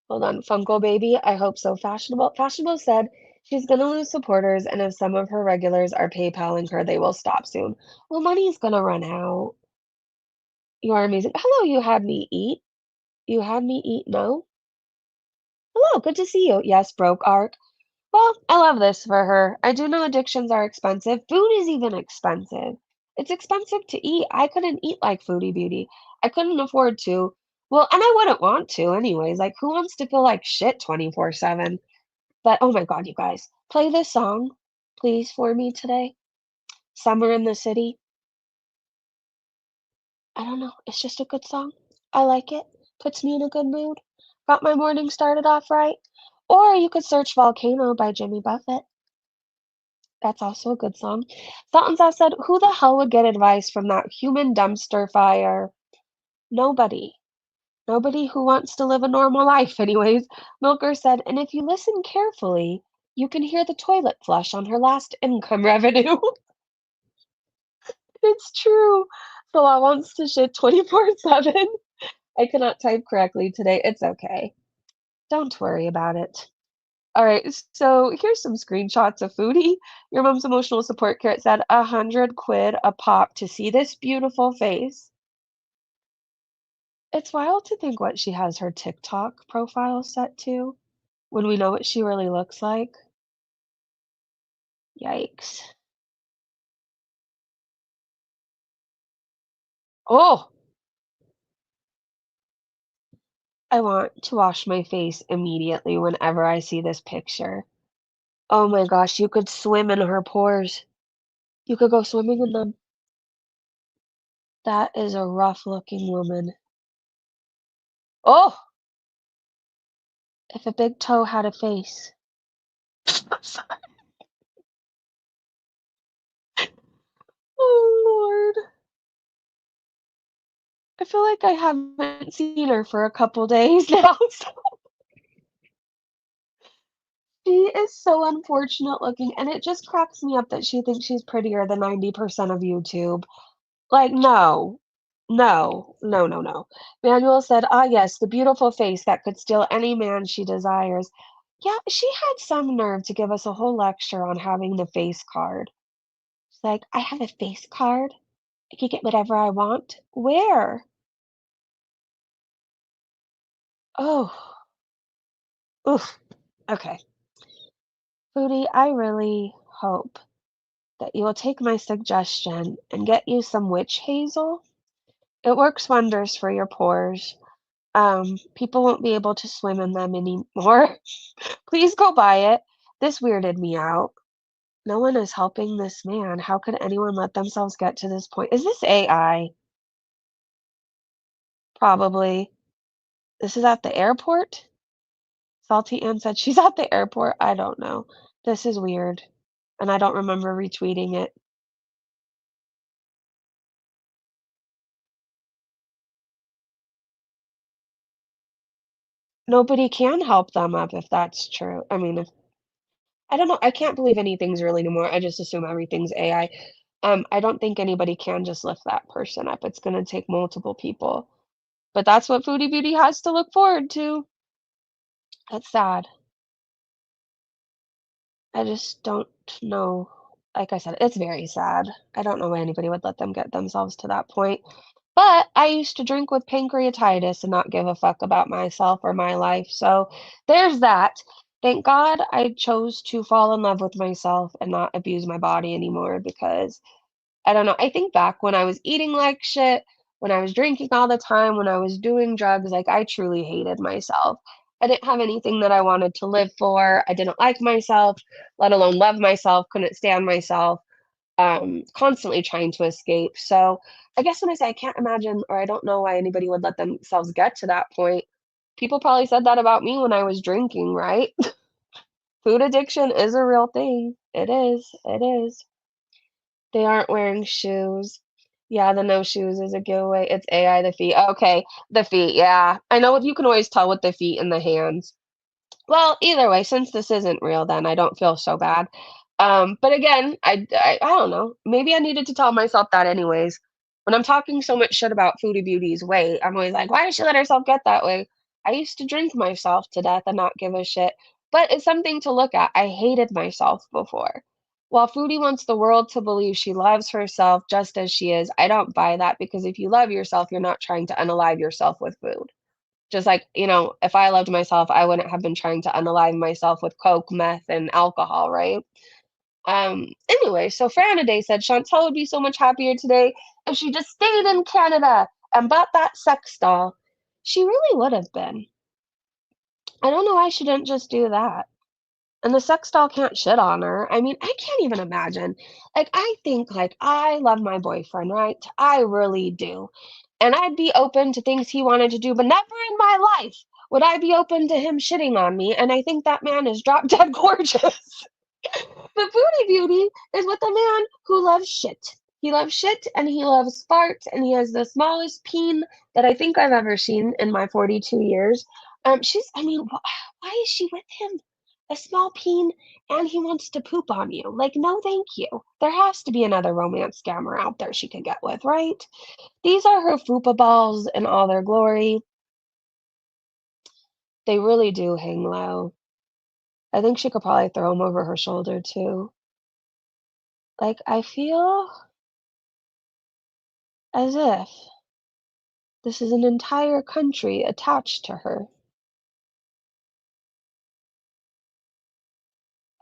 Hold on, Funko Baby, I hope so. Fashionable said she's gonna lose supporters, and if some of her regulars are PayPaling her, they will stop soon. Well, money's gonna run out. You are amazing. Hello, you had me eat. You had me eat. No. Hello, good to see you. Yes, broke arc. Well, I love this for her. I do know addictions are expensive. Food is even expensive. It's expensive to eat. I couldn't eat like Foodie Beauty. I couldn't afford to. Well, and I wouldn't want to anyways. Like, who wants to feel like shit 24/7? But oh my God, you guys, play this song, please, for me today. Summer in the City. I don't know. It's just a good song. I like it. Puts me in a good mood. Got my morning started off right. Or you could search Volcano by Jimmy Buffett. That's also a good song. Salt and Sauce said, "Who the hell would get advice from that human dumpster fire? Nobody. Nobody who wants to live a normal life, anyways." Milker said, "And if you listen carefully, you can hear the toilet flush on her last income revenue." It's true. Salah wants to shit 24/7. I cannot type correctly today. It's okay. Don't worry about it. All right, so here's some screenshots of Foodie. Your mom's emotional support carrot said 100 quid a pop to see this beautiful face. It's wild to think what she has her TikTok profile set to when we know what she really looks like. Yikes. Oh, I want to wash my face immediately whenever I see this picture. Oh my gosh, you could swim in her pores. You could go swimming in them. That is a rough looking woman. Oh, if a big toe had a face. Oh Lord. I feel like I haven't seen her for a couple days now. She is so unfortunate looking, and it just cracks me up that she thinks she's prettier than 90% of YouTube. Like, no. No. No, no, no. Manuel said, "Ah, yes, the beautiful face that could steal any man she desires." Yeah, she had some nerve to give us a whole lecture on having the face card. She's like, "I have a face card. I can get whatever I want." Where? Oh, oof. Okay. Foodie, I really hope that you will take my suggestion and get you some witch hazel. It works wonders for your pores. People won't be able to swim in them anymore. Please go buy it. This weirded me out. No one is helping this man. How could anyone let themselves get to this point? Is this AI? Probably. This is at the airport? Salty Ann said she's at the airport. I don't know. This is weird. And I don't remember retweeting it. Nobody can help them up if that's true. I mean, if I don't know, I can't believe anything's real anymore. I just assume everything's AI. I don't think anybody can just lift that person up. It's gonna take multiple people. But that's what Foodie Beauty has to look forward to. That's sad. I just don't know. Like I said, it's very sad. I don't know why anybody would let them get themselves to that point. But I used to drink with pancreatitis and not give a fuck about myself or my life. So there's that. Thank God I chose to fall in love with myself and not abuse my body anymore because I don't know. I think back when I was eating like shit, when I was drinking all the time, when I was doing drugs, like I truly hated myself. I didn't have anything that I wanted to live for. I didn't like myself, let alone love myself, couldn't stand myself, constantly trying to escape. So I guess when I say I can't imagine or I don't know why anybody would let themselves get to that point, people probably said that about me when I was drinking, right? Food addiction is a real thing. It is. It is. They aren't wearing shoes. Yeah, the no shoes is a giveaway. It's AI, the feet. Okay, the feet, yeah. I know you can always tell with the feet and the hands. Well, either way, since this isn't real, then I don't feel so bad. But again, I don't know. Maybe I needed to tell myself that anyways. When I'm talking so much shit about Foodie Beauty's weight, I'm always like, why did she let herself get that way? I used to drink myself to death and not give a shit. But it's something to look at. I hated myself before. While Foodie wants the world to believe she loves herself just as she is, I don't buy that because if you love yourself, you're not trying to unalive yourself with food. Just like, if I loved myself, I wouldn't have been trying to unalive myself with coke, meth, and alcohol, right? Anyway, so Franaday said Chantel would be so much happier today if she just stayed in Canada and bought that sex doll. She really would have been. I don't know why she didn't just do that. And the sex doll can't shit on her. I mean, I can't even imagine. Like, I think, like, I love my boyfriend, right? I really do. And I'd be open to things he wanted to do, but never in my life would I be open to him shitting on me. And I think that man is drop dead gorgeous. But Foodie Beauty is with a man who loves shit. He loves shit and he loves farts and he has the smallest peen that I think I've ever seen in my 42 years. I mean, why is she with him? A small peen and he wants to poop on you. Like, no, thank you. There has to be another romance scammer out there she could get with, right? These are her Fupa balls in all their glory. They really do hang low. I think she could probably throw them over her shoulder too. Like, I feel as if this is an entire country attached to her.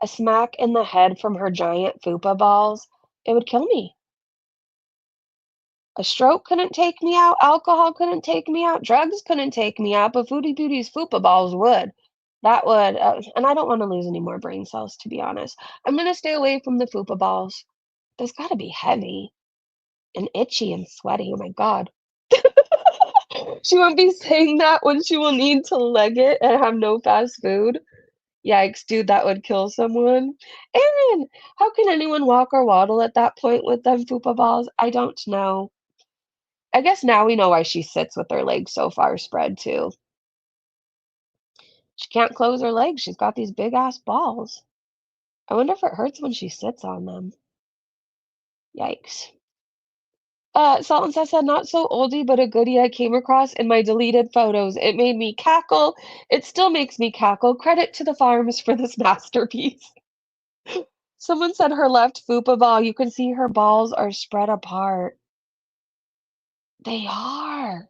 A smack in the head from her giant Fupa balls, it would kill me. A stroke couldn't take me out, alcohol couldn't take me out, drugs couldn't take me out, but Foodie Beauty's Fupa balls would. That would, and I don't want to lose any more brain cells, to be honest. I'm gonna stay away from the Fupa balls. Those gotta be heavy and itchy and sweaty. Oh my God. She won't be saying that when she will need to leg it and have no fast food. Yikes, dude, that would kill someone. Aaron, how can anyone walk or waddle at that point with them Fupa balls? I don't know. I guess now we know why she sits with her legs so far spread too. She can't close her legs. She's got these big ass balls. I wonder if it hurts when she sits on them. Yikes. Salt and said, not so oldie, but a goodie I came across in my deleted photos. It made me cackle. It still makes me cackle. Credit to the farms for this masterpiece. Someone said her left fupa ball, you can see her balls are spread apart. They are.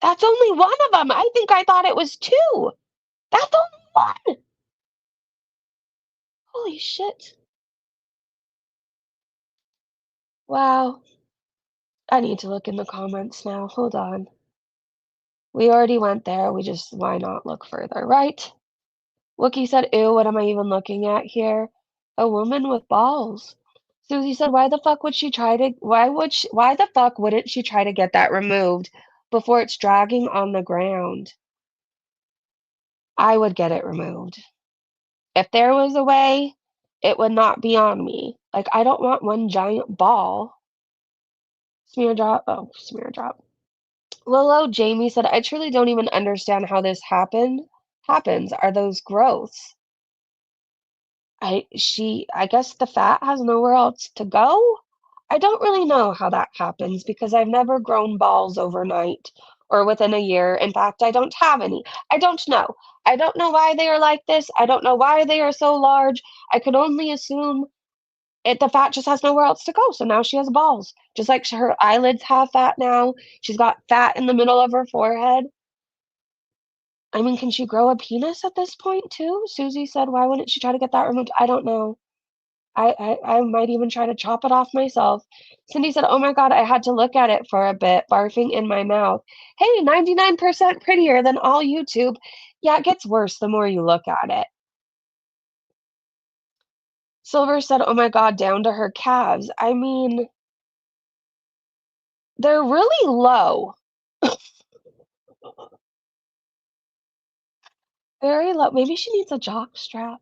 That's only one of them. I think I thought it was two. That's only one. Holy shit. Wow. I need to look in the comments now. Hold on. We already went there. Why not look further, right? Wookie said, ew, what am I even looking at here? A woman with balls. Susie said, why the fuck wouldn't she try to get that removed before it's dragging on the ground? I would get it removed. If there was a way, it would not be on me. Like, I don't want one giant ball. Smear drop. Oh, smear drop. Willow Jamie said, I truly don't even understand how this happens. Are those growths? I guess the fat has nowhere else to go? I don't really know how that happens because I've never grown balls overnight or within a year. In fact, I don't have any. I don't know. I don't know why they are like this. I don't know why they are so large. I could only assume the fat just has nowhere else to go. So now she has balls. Just like her eyelids have fat now. She's got fat in the middle of her forehead. I mean, can she grow a penis at this point too? Susie said, why wouldn't she try to get that removed? I don't know. I might even try to chop it off myself. Cindy said, oh my God, I had to look at it for a bit, barfing in my mouth. Hey, 99% prettier than all YouTube. Yeah, it gets worse the more you look at it. Silver said, oh my God, down to her calves. I mean, they're really low. Very low. Maybe she needs a jock strap.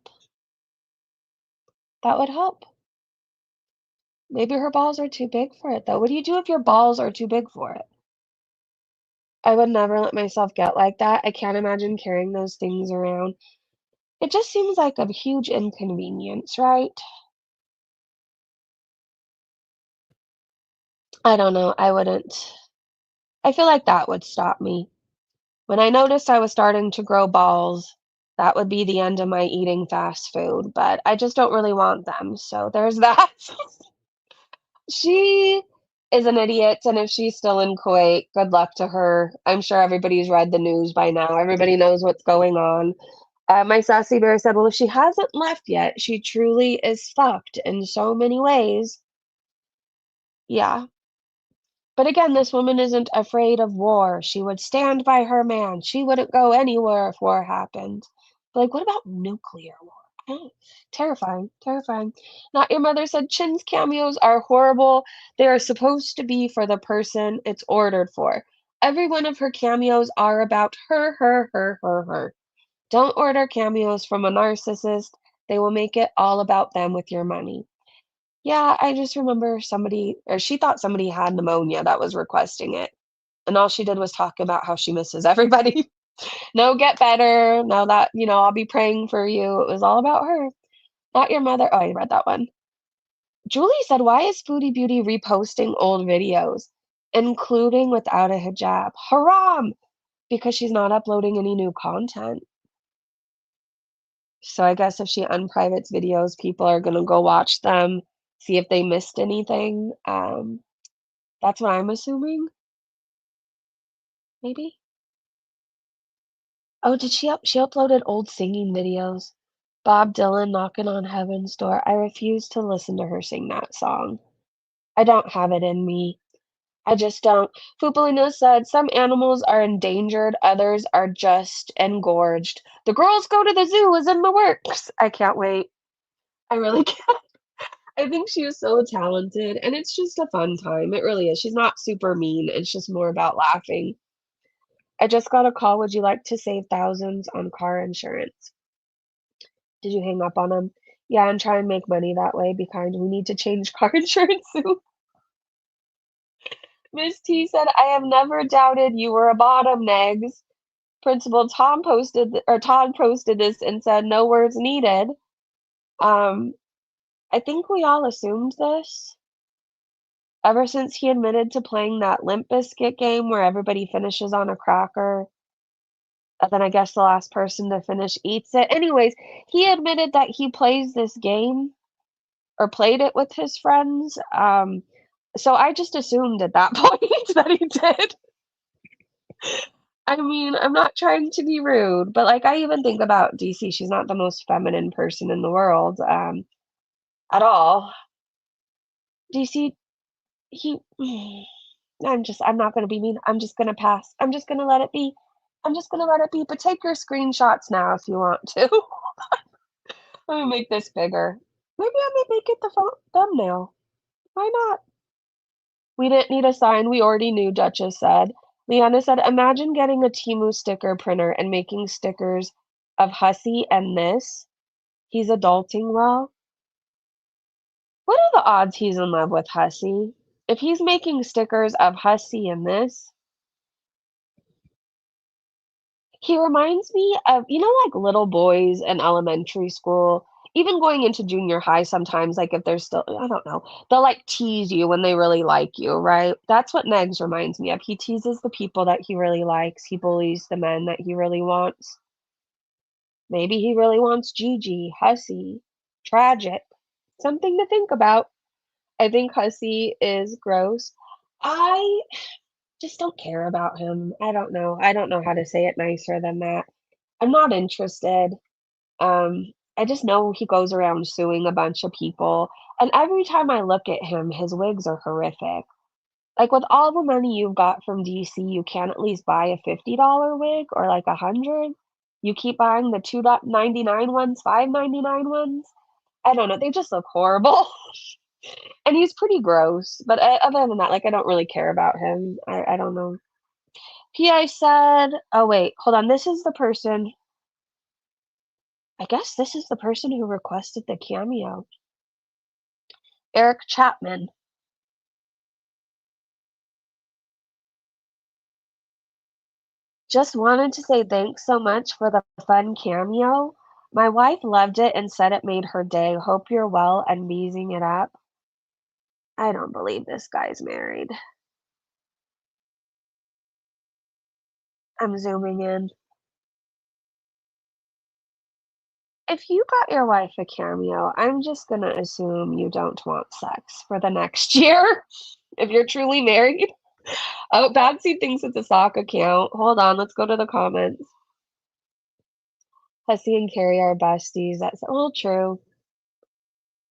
That would help. Maybe her balls are too big for it, though. What do you do if your balls are too big for it? I would never let myself get like that. I can't imagine carrying those things around. It just seems like a huge inconvenience, right? I don't know. I wouldn't. I feel like that would stop me. When I noticed I was starting to grow balls, that would be the end of my eating fast food, but I just don't really want them. So there's that. She is an idiot, and if she's still in Kuwait, good luck to her. I'm sure everybody's read the news by now. Everybody knows what's going on. My sassy bear said, well, if she hasn't left yet, she truly is fucked in so many ways. Yeah. But again, this woman isn't afraid of war. She would stand by her man. She wouldn't go anywhere if war happened. But like, what about nuclear war? Oh, terrifying, terrifying. Not your mother said Chin's cameos are horrible. They are supposed to be for the person it's ordered for. Every one of her cameos are about her, her, her, her, her. Don't order cameos from a narcissist. They will make it all about them with your money. Yeah, I just remember somebody or she thought somebody had pneumonia that was requesting it, and all she did was talk about how she misses everybody. No, get better. No, that, I'll be praying for you. It was all about her, not your mother. Oh, I read that one. Julie said, "Why is Foodie Beauty reposting old videos, including without a hijab? Haram!" Because she's not uploading any new content. So I guess if she unprivates videos, people are gonna go watch them, see if they missed anything. That's what I'm assuming, maybe? Oh, did she uploaded old singing videos. Bob Dylan, "Knocking on Heaven's Door." I refuse to listen to her sing that song. I don't have it in me. I just don't. Fupolino said, "Some animals are endangered, others are just engorged. The girls go to the zoo is in the works." I can't wait. I really can't. I think she is so talented, and it's just a fun time. It really is. She's not super mean. It's just more about laughing. I just got a call. Would you like to save thousands on car insurance? Did you hang up on him? Yeah, and try and make money that way. Be kind. We need to change car insurance soon. Miss T said, "I have never doubted you were a bottom, Negs." Principal Todd posted this and said, "No words needed." Um, I think we all assumed this ever since he admitted to playing that Limp Bizkit game where everybody finishes on a cracker, and then I guess the last person to finish eats it. Anyways, he admitted that he plays this game or played it with his friends. So I just assumed at that point that he did. I mean, I'm not trying to be rude, but like I even think about DC. She's not the most feminine person in the world, at all. DC, he, I'm not gonna be mean. I'm just gonna pass. I'm just gonna let it be. I'm just gonna let it be. But take your screenshots now if you want to. Let me make this bigger. Maybe I may make it the thumbnail. Why not? We didn't need a sign, we already knew, Duchess said. Leanna said, "Imagine getting a Temu sticker printer and making stickers of Hussy and this. He's adulting well." What are the odds he's in love with Hussy? If he's making stickers of Hussy and this, he reminds me of, like little boys in elementary school, even going into junior high sometimes, like if they're still, I don't know, they'll like tease you when they really like you, right? That's what Negs reminds me of. He teases the people that he really likes, he bullies the men that he really wants. Maybe he really wants Gigi, Hussy, tragic. Something to think about. I think Hussy is gross. I just don't care about him. I don't know. I don't know how to say it nicer than that. I'm not interested. I just know he goes around suing a bunch of people, and every time I look at him, his wigs are horrific. Like, with all the money you've got from DC, you can't at least buy a $50 wig or, like, 100? You keep buying the 2.99 ones, 5.99 ones? I don't know, they just look horrible, and he's pretty gross, but, other than that, like, I don't really care about him. I don't know. PI said oh, wait, hold on, this is the person I guess this is the person who requested the cameo. Eric Chapman. "Just wanted to say thanks so much for the fun cameo. My wife loved it and said it made her day. Hope you're well and beezing it up." I don't believe this guy's married. I'm zooming in. If you got your wife a cameo, I'm just gonna assume you don't want sex for the next year if you're truly married. Oh, Batsy thinks it's a sock account. Hold on, let's go to the comments. Hussy and Carrie are besties. That's all true.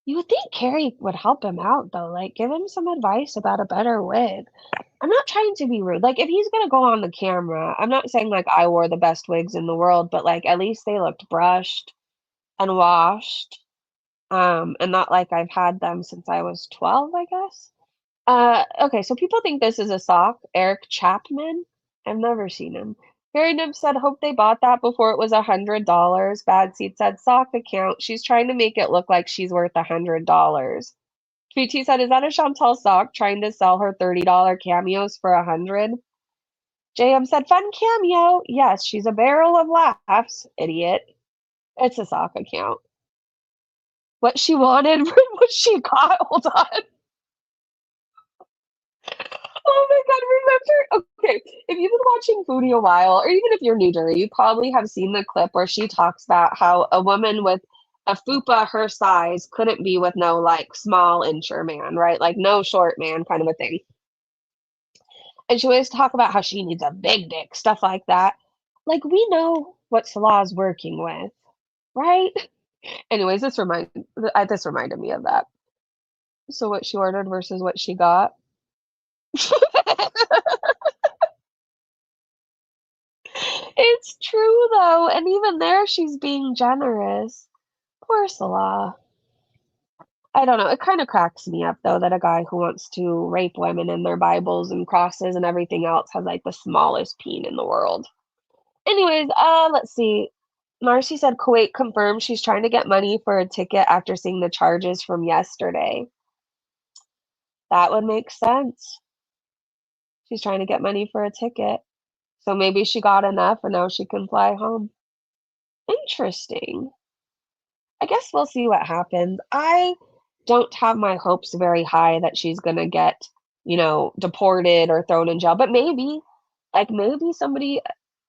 You would think Carrie would help him out though, like, give him some advice about a better wig. I'm not trying to be rude, like, if he's gonna go on the camera, I'm not saying, like, I wore the best wigs in the world, but, like, at least they looked brushed and washed, and not like I've had them since I was 12, I guess. Okay, so people think this is a sock, Eric Chapman. I've never seen him. Harry Nim said, hope they bought that before it was $100. Bad Seed said, sock account. She's trying to make it look like she's worth $100. Tweety said, is that a Chantal sock trying to sell her $30 cameos for 100? JM said, fun cameo. Yes, she's a barrel of laughs, idiot. It's a sock account. What she wanted, what she got. Hold on. Oh my God, remember? Okay, if you've been watching Foodie a while, or even if you're new to her, you probably have seen the clip where she talks about how a woman with a Fupa her size couldn't be with no like small incher man, right? Like no short man kind of a thing. And she always talk about how she needs a big dick, stuff like that. Like we know what Salah's working with, right? Anyways, this reminded me of that. So what she ordered versus what she got. It's true though, and even there she's being generous. Poor Salah. I don't know. It kind of cracks me up though that a guy who wants to rape women in their Bibles and crosses and everything else has like the smallest peen in the world. Anyways, let's see. Marcy said Kuwait confirmed she's trying to get money for a ticket after seeing the charges from yesterday. That would make sense. She's trying to get money for a ticket. So maybe she got enough and now she can fly home. Interesting. I guess we'll see what happens. I don't have my hopes very high that she's gonna get, deported or thrown in jail, but maybe, like maybe somebody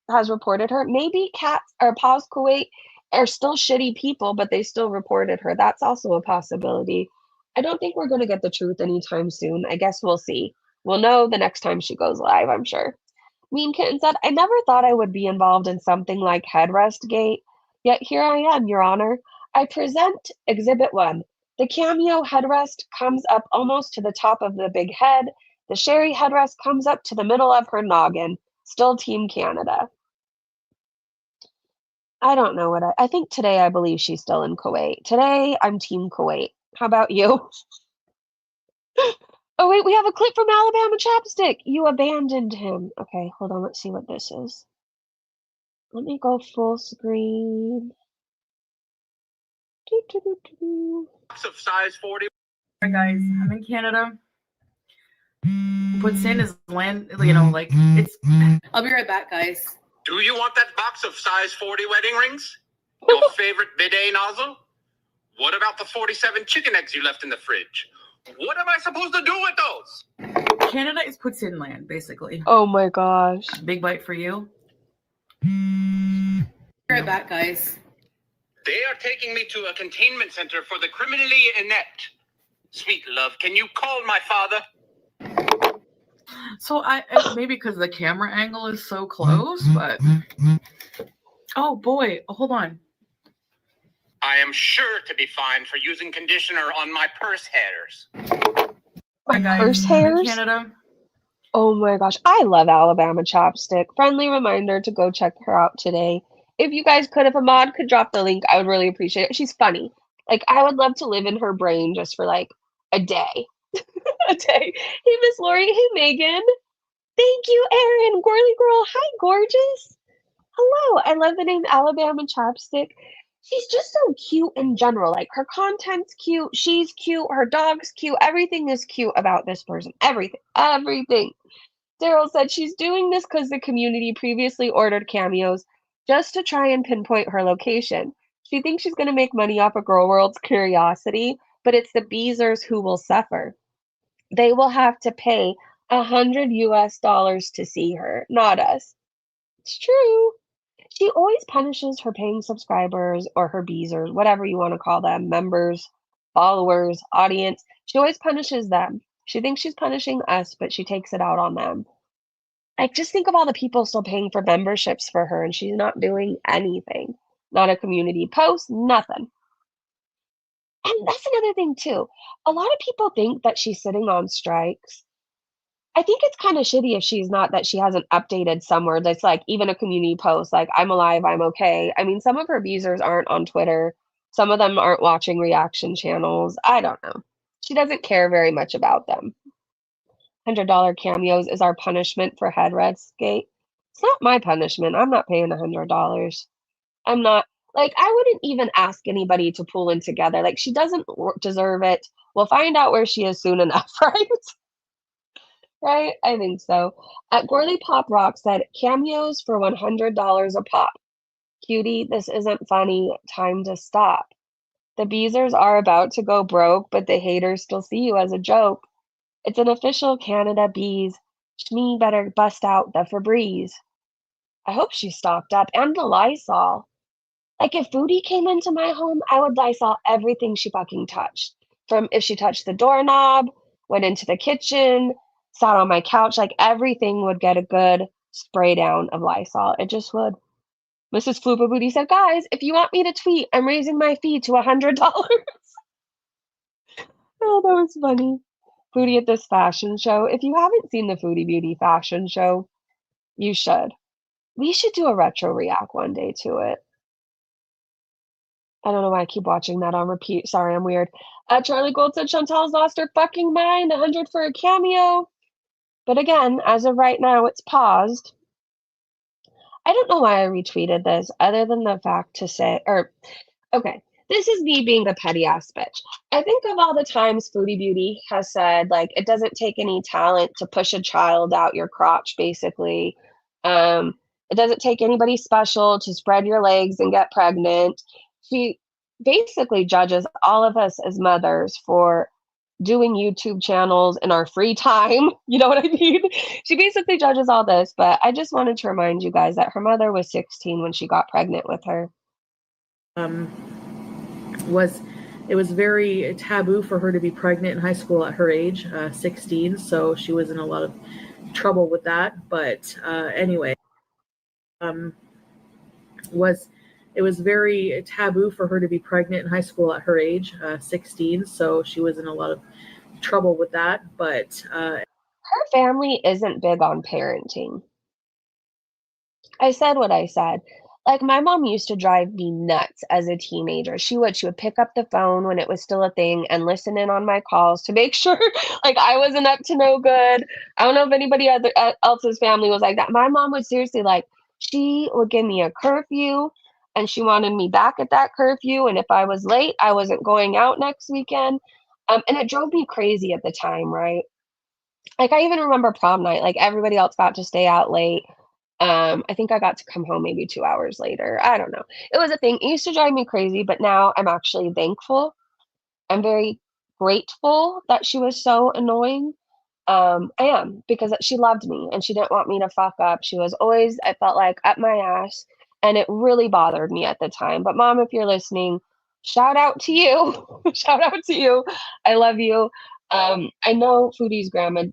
has reported her. Maybe Cats or Paws Kuwait are still shitty people, but they still reported her. That's also a possibility. I don't think we're gonna get the truth anytime soon. I guess we'll see. We'll know the next time she goes live, I'm sure. Mean Kitten said, I never thought I would be involved in something like Headrest Gate, yet here I am, Your Honor. I present Exhibit 1. The Cameo headrest comes up almost to the top of the big head. The Sherry headrest comes up to the middle of her noggin. Still Team Canada. I don't know I think today I believe she's still in Kuwait. Today I'm Team Kuwait. How about you? Oh wait, we have a clip from Alabama Chapstick. You abandoned him. Okay, hold on. Let's see what this is. Let me go full screen. Box of size 40. Alright guys, I'm in Canada. Puts in his land, like it's. I'll be right back, guys. Do you want that box of size 40 wedding rings? Your favorite bidet nozzle? What about the 47 chicken eggs you left in the fridge? What am I supposed to do with those? Canada is puts in land, basically. Oh my gosh. Big bite for you. Be right back, guys. They are taking me to a containment center for the criminally inept. Sweet love, can you call my father? So maybe because the camera angle is so close, but oh boy, hold on. I am sure to be fined for using conditioner on my purse hairs. My guys, purse I'm in hairs? Canada. Oh my gosh, I love Alabama Chapstick. Friendly reminder to go check her out today. If you guys could, if a mod could drop the link, I would really appreciate it. She's funny. Like, I would love to live in her brain just for like a day. A day. Hey, Miss Lori. Hey, Megan. Thank you, Erin. Girly girl. Hi, gorgeous. Hello. I love the name Alabama Chapstick. She's just so cute in general. Like, her content's cute. She's cute. Her dog's cute. Everything is cute about this person. Everything. Everything. Daryl said she's doing this because the community previously ordered cameos just to try and pinpoint her location. She thinks she's going to make money off of Girl World's curiosity, but it's the Beezers who will suffer. They will have to pay $100 to see her, not us. It's true. She always punishes her paying subscribers or her Beezers, whatever you want to call them, members, followers, audience. She always punishes them. She thinks she's punishing us, but she takes it out on them. Like, just think of all the people still paying for memberships for her, and she's not doing anything. Not a community post, nothing. And that's another thing, too. A lot of people think that she's sitting on strikes. I think it's kind of shitty if she's not, that she hasn't updated somewhere that's like even a community post, like, I'm alive, I'm okay. I mean, some of her Beezers aren't on Twitter. Some of them aren't watching reaction channels. I don't know. She doesn't care very much about them. $100 cameos is our punishment for Headrest Gate. It's not my punishment. I'm not paying $100. I'm not like, I wouldn't even ask anybody to pull in together. Like, she doesn't deserve it. We'll find out where she is soon enough, right? Right? I think so. At Gorley Pop Rock said, cameos for $100 a pop. Cutie, this isn't funny. Time to stop. The Beezers are about to go broke, but the haters still see you as a joke. It's an official Canada Bees. Shmee better bust out the Febreze. I hope she stocked up and the Lysol. Like, if Foodie came into my home, I would Lysol everything she fucking touched. From if she touched the doorknob, went into the kitchen, sat on my couch, like, everything would get a good spray down of Lysol. It just would. Mrs. Fupa Booty said, guys, if you want me to tweet, I'm raising my fee to $100. Oh, that was funny. Foodie at this fashion show. If you haven't seen the Foodie Beauty fashion show, you should. We should do a retro react one day to it. I don't know why I keep watching that on repeat. Sorry, I'm weird. Charlie Gold said Chantal's lost her fucking mind. 100 for a cameo. But again, as of right now, it's paused. I don't know why I retweeted this, other than the fact to say, or okay, this is me being the petty ass bitch. I think of all the times Foodie Beauty has said, like, it doesn't take any talent to push a child out your crotch, basically. It doesn't take anybody special to spread your legs and get pregnant. She basically judges all of us as mothers for doing YouTube channels in our free time. You know what I mean? She basically judges all this, but I just wanted to remind you guys that her mother was 16 when she got pregnant with her. Was it was very taboo for her to be pregnant in high school at her age, 16, so she was in a lot of trouble with that. But anyway, was it was very taboo for her to be pregnant in high school at her age, 16, so she was in a lot of trouble with that. But Her family isn't big on parenting. I said what I said. Like, my mom used to drive me nuts as a teenager. She would pick up the phone when it was still a thing and listen in on my calls to make sure, like, I wasn't up to no good. I don't know if anybody else's family was like that. My mom would seriously, like, she would give me a curfew, and she wanted me back at that curfew, and if I was late, I wasn't going out next weekend. And it drove me crazy at the time, right? Like, I even remember prom night, like, everybody else got to stay out late. I think I got to come home maybe 2 hours later. I don't know. It was a thing. It used to drive me crazy, but now I'm actually thankful. I'm very grateful that she was so annoying. I am, because she loved me and she didn't want me to fuck up. She was always, I felt like, up my ass, and it really bothered me at the time. But mom, if you're listening, shout out to you. Shout out to you. I love you. I know Foodie's grandma,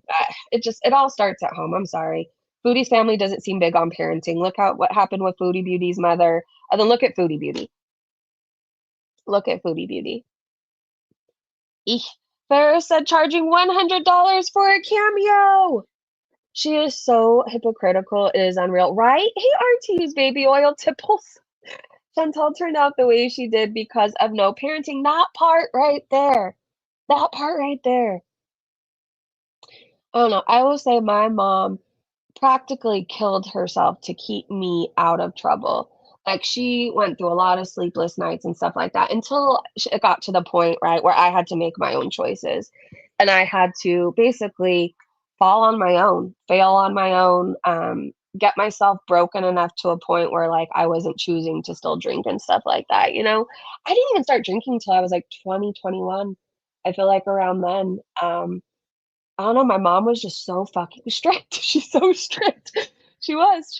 it all starts at home. I'm sorry. Foodie's family doesn't seem big on parenting. Look out what happened with Foodie Beauty's mother. And then look at Foodie Beauty. Look at Foodie Beauty. Eek. Ferris said charging $100 for a cameo. She is so hypocritical. It is unreal, right? Hey, RT's baby oil tipples. Chantal turned out the way she did because of no parenting. That part right there. That part right there. I don't know. I will say my mom practically killed herself to keep me out of trouble. Like, she went through a lot of sleepless nights and stuff like that until it got to the point, right, where I had to make my own choices. And I had to basically fall on my own, fail on my own, get myself broken enough to a point where, like, I wasn't choosing to still drink and stuff like that, you know? I didn't even start drinking till I was like 20, 21. I feel like around then. I don't know, my mom was just so fucking strict. She's so strict. She was.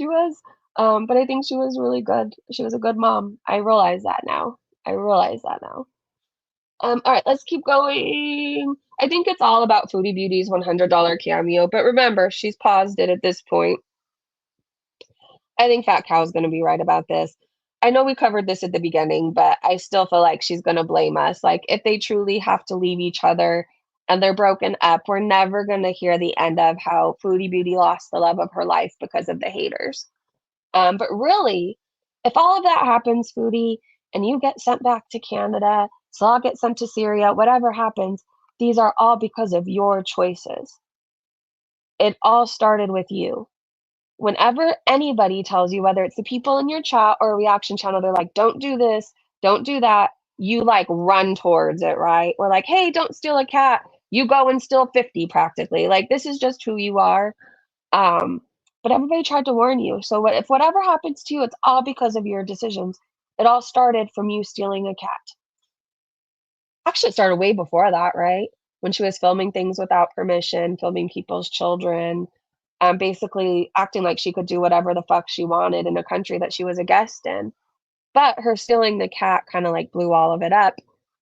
But I think she was really good. She was a good mom. I realize that now. I realize that now. All right, let's keep going. I think it's all about Foodie Beauty's $100 cameo, but remember, she's paused it at this point. I think Fat Cow's gonna be right about this. I know we covered this at the beginning, but I still feel like she's gonna blame us. Like, if they truly have to leave each other and they're broken up, we're never gonna hear the end of how Foodie Beauty lost the love of her life because of the haters. But really, if all of that happens, Foodie, and you get sent back to Canada, so I'll get sent to Syria, whatever happens, these are all because of your choices. It all started with you. Whenever anybody tells you, whether it's the people in your chat or a reaction channel, they're like, don't do this, don't do that, you like run towards it, right? Or like, hey, don't steal a cat. You go and steal 50 practically. Like, this is just who you are. Um, but everybody tried to warn you. So if whatever happens to you, it's all because of your decisions. It all started from you stealing a cat. Actually, it started way before that, right? When she was filming things without permission, filming people's children, basically acting like she could do whatever the fuck she wanted in a country that she was a guest in. But her stealing the cat kind of like blew all of it up.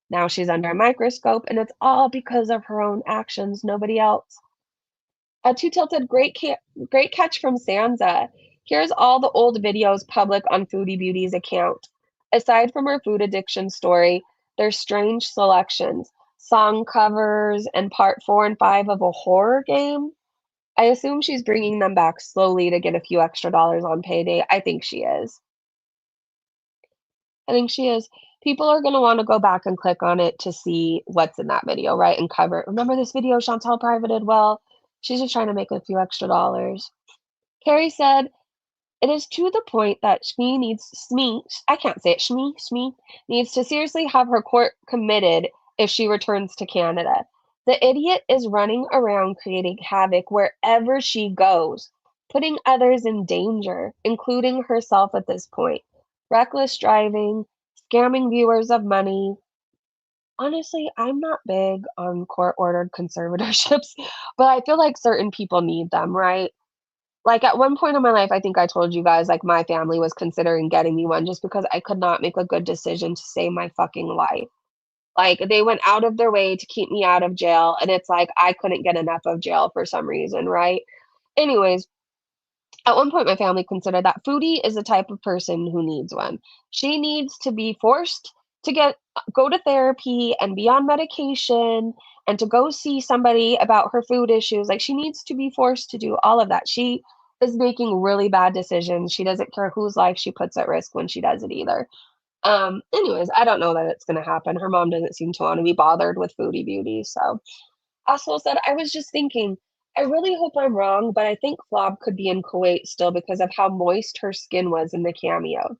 Now she's under a microscope, and it's all because of her own actions, nobody else. Two Tilted, great catch from Sansa. Here's all the old videos public on Foodie Beauty's account. Aside from her food addiction story, there's strange selections, song covers, and part 4 and 5 of a horror game. I assume she's bringing them back slowly to get a few extra dollars on payday. I think she is. I think she is. People are going to want to go back and click on it to see what's in that video, right? And cover it. Remember this video Chantal privated? Well, she's just trying to make a few extra dollars. Carrie said, it is to the point that I can't say it, Shmi needs to seriously have her court committed if she returns to Canada. The idiot is running around creating havoc wherever she goes, putting others in danger, including herself at this point. Reckless driving, scamming viewers of money. Honestly, I'm not big on court-ordered conservatorships, but I feel like certain people need them, right? Like, at one point in my life, I think I told you guys, like, my family was considering getting me one just because I could not make a good decision to save my fucking life. Like, they went out of their way to keep me out of jail, and it's like I couldn't get enough of jail for some reason, right? Anyways, at one point, my family considered that Foodie is the type of person who needs one. She needs to be forced to go to therapy and be on medication and to go see somebody about her food issues. Like, she needs to be forced to do all of that. She is making really bad decisions. She doesn't care whose life she puts at risk when she does it either. Anyways, I don't know that it's gonna happen. Her mom doesn't seem to want to be bothered with Foodie Beauty, so Oswald said, I was just thinking, I really hope I'm wrong, but I think Flob could be in Kuwait still because of how moist her skin was in the Cameo.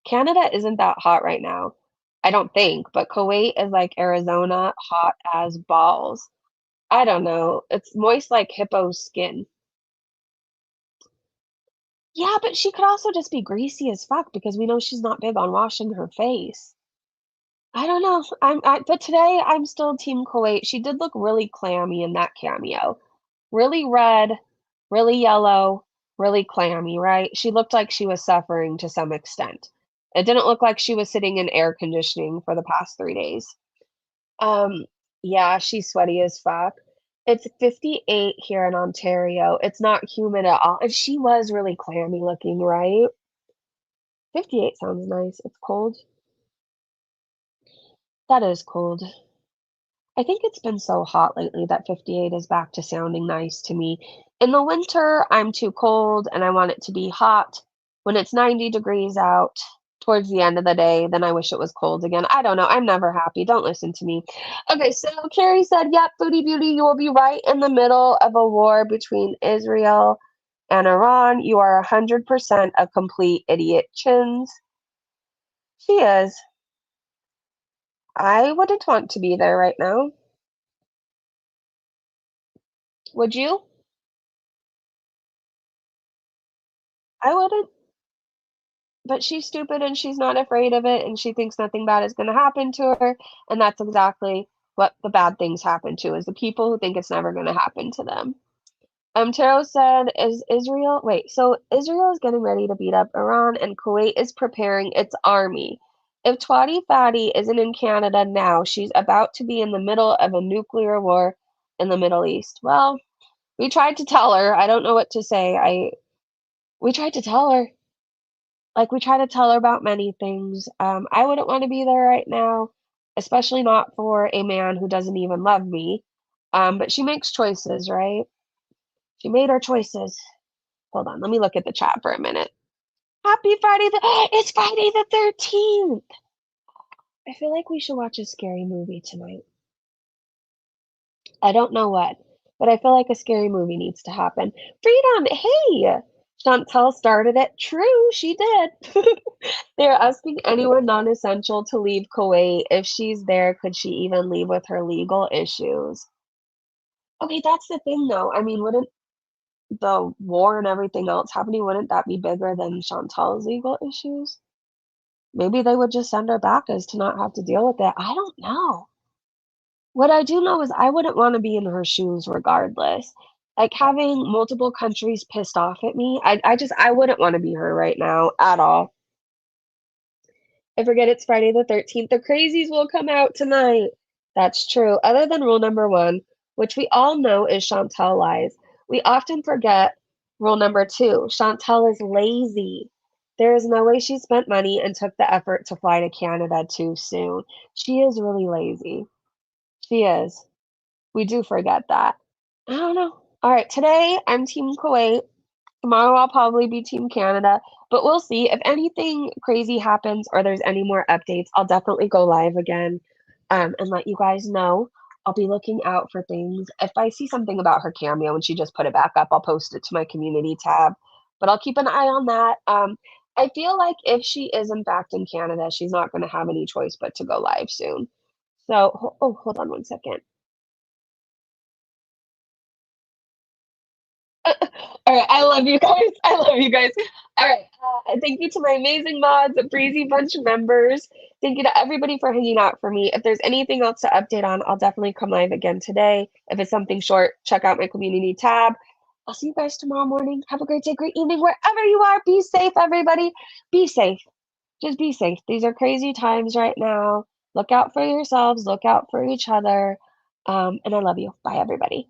Canada isn't that hot right now. I don't think, but Kuwait is like Arizona, hot as balls. I don't know. It's moist like hippo skin. Yeah, but she could also just be greasy as fuck because we know she's not big on washing her face. I don't know. But today I'm still Team Kuwait. She did look really clammy in that Cameo. Really red, really yellow, really clammy, right? She looked like she was suffering to some extent. It didn't look like she was sitting in air conditioning for the past 3 days. Um, yeah, she's sweaty as fuck. It's 58 here in Ontario. It's not humid at all. And she was really clammy looking, right? 58 sounds nice. It's cold. That is cold. I think it's been so hot lately that 58 is back to sounding nice to me. In the winter, I'm too cold and I want it to be hot. When it's 90 degrees out towards the end of the day, then I wish it was cold again. I don't know. I'm never happy. Don't listen to me. Okay, so Carrie said, yep, Foodie Beauty, you will be right in the middle of a war between Israel and Iran. You are 100% a complete idiot, Chins. She is. I wouldn't want to be there right now. Would you? I wouldn't. But she's stupid and she's not afraid of it and she thinks nothing bad is going to happen to her, and that's exactly what the bad things happen to, is the people who think it's never going to happen to them. Taro said, is Israel wait, so Israel is getting ready to beat up Iran and Kuwait is preparing its army. If Twatty Fatty isn't in Canada now, she's about to be in the middle of a nuclear war in the Middle East. Well, we tried to tell her. I don't know what to say. We tried to tell her. Like, we try to tell her about many things. I wouldn't want to be there right now, especially not for a man who doesn't even love me. But she makes choices, right? She made her choices. Hold on, let me look at the chat for a minute. Happy Friday it's Friday the 13th. I feel like we should watch a scary movie tonight. I don't know what, but I feel like a scary movie needs to happen. Freedom, hey! Chantel started it. True, she did. They're asking anyone non-essential to leave Kuwait. If she's there, could she even leave with her legal issues? Okay, that's the thing though. I mean, wouldn't the war and everything else happening, wouldn't that be bigger than Chantel's legal issues? Maybe they would just send her back as to not have to deal with it. I don't know. What I do know is I wouldn't want to be in her shoes regardless. Like having multiple countries pissed off at me, I wouldn't want to be her right now at all. I forget it's Friday the 13th. The crazies will come out tonight. That's true. Other than rule number one, which we all know is Chantel lies, we often forget rule number two. Chantel is lazy. There is no way she spent money and took the effort to fly to Canada too soon. She is really lazy. She is. We do forget that. I don't know. All right, today I'm Team Kuwait. Tomorrow I'll probably be Team Canada, but we'll see. If anything crazy happens or there's any more updates, I'll definitely go live again and let you guys know. I'll be looking out for things. If I see something about her Cameo and she just put it back up, I'll post it to my community tab. But I'll keep an eye on that. I feel like if she is in fact in Canada, she's not going to have any choice but to go live soon. So, oh, hold on one second. All right, I love you guys. I love you guys. All right, thank you to my amazing mods, the Breezy Bunch members. Thank you to everybody for hanging out for me. If there's anything else to update on, I'll definitely come live again today. If it's something short, check out my community tab. I'll see you guys tomorrow morning. Have a great day, great evening, wherever you are. Be safe, everybody. Be safe. Just be safe. These are crazy times right now. Look out for yourselves. Look out for each other. And I love you. Bye, everybody.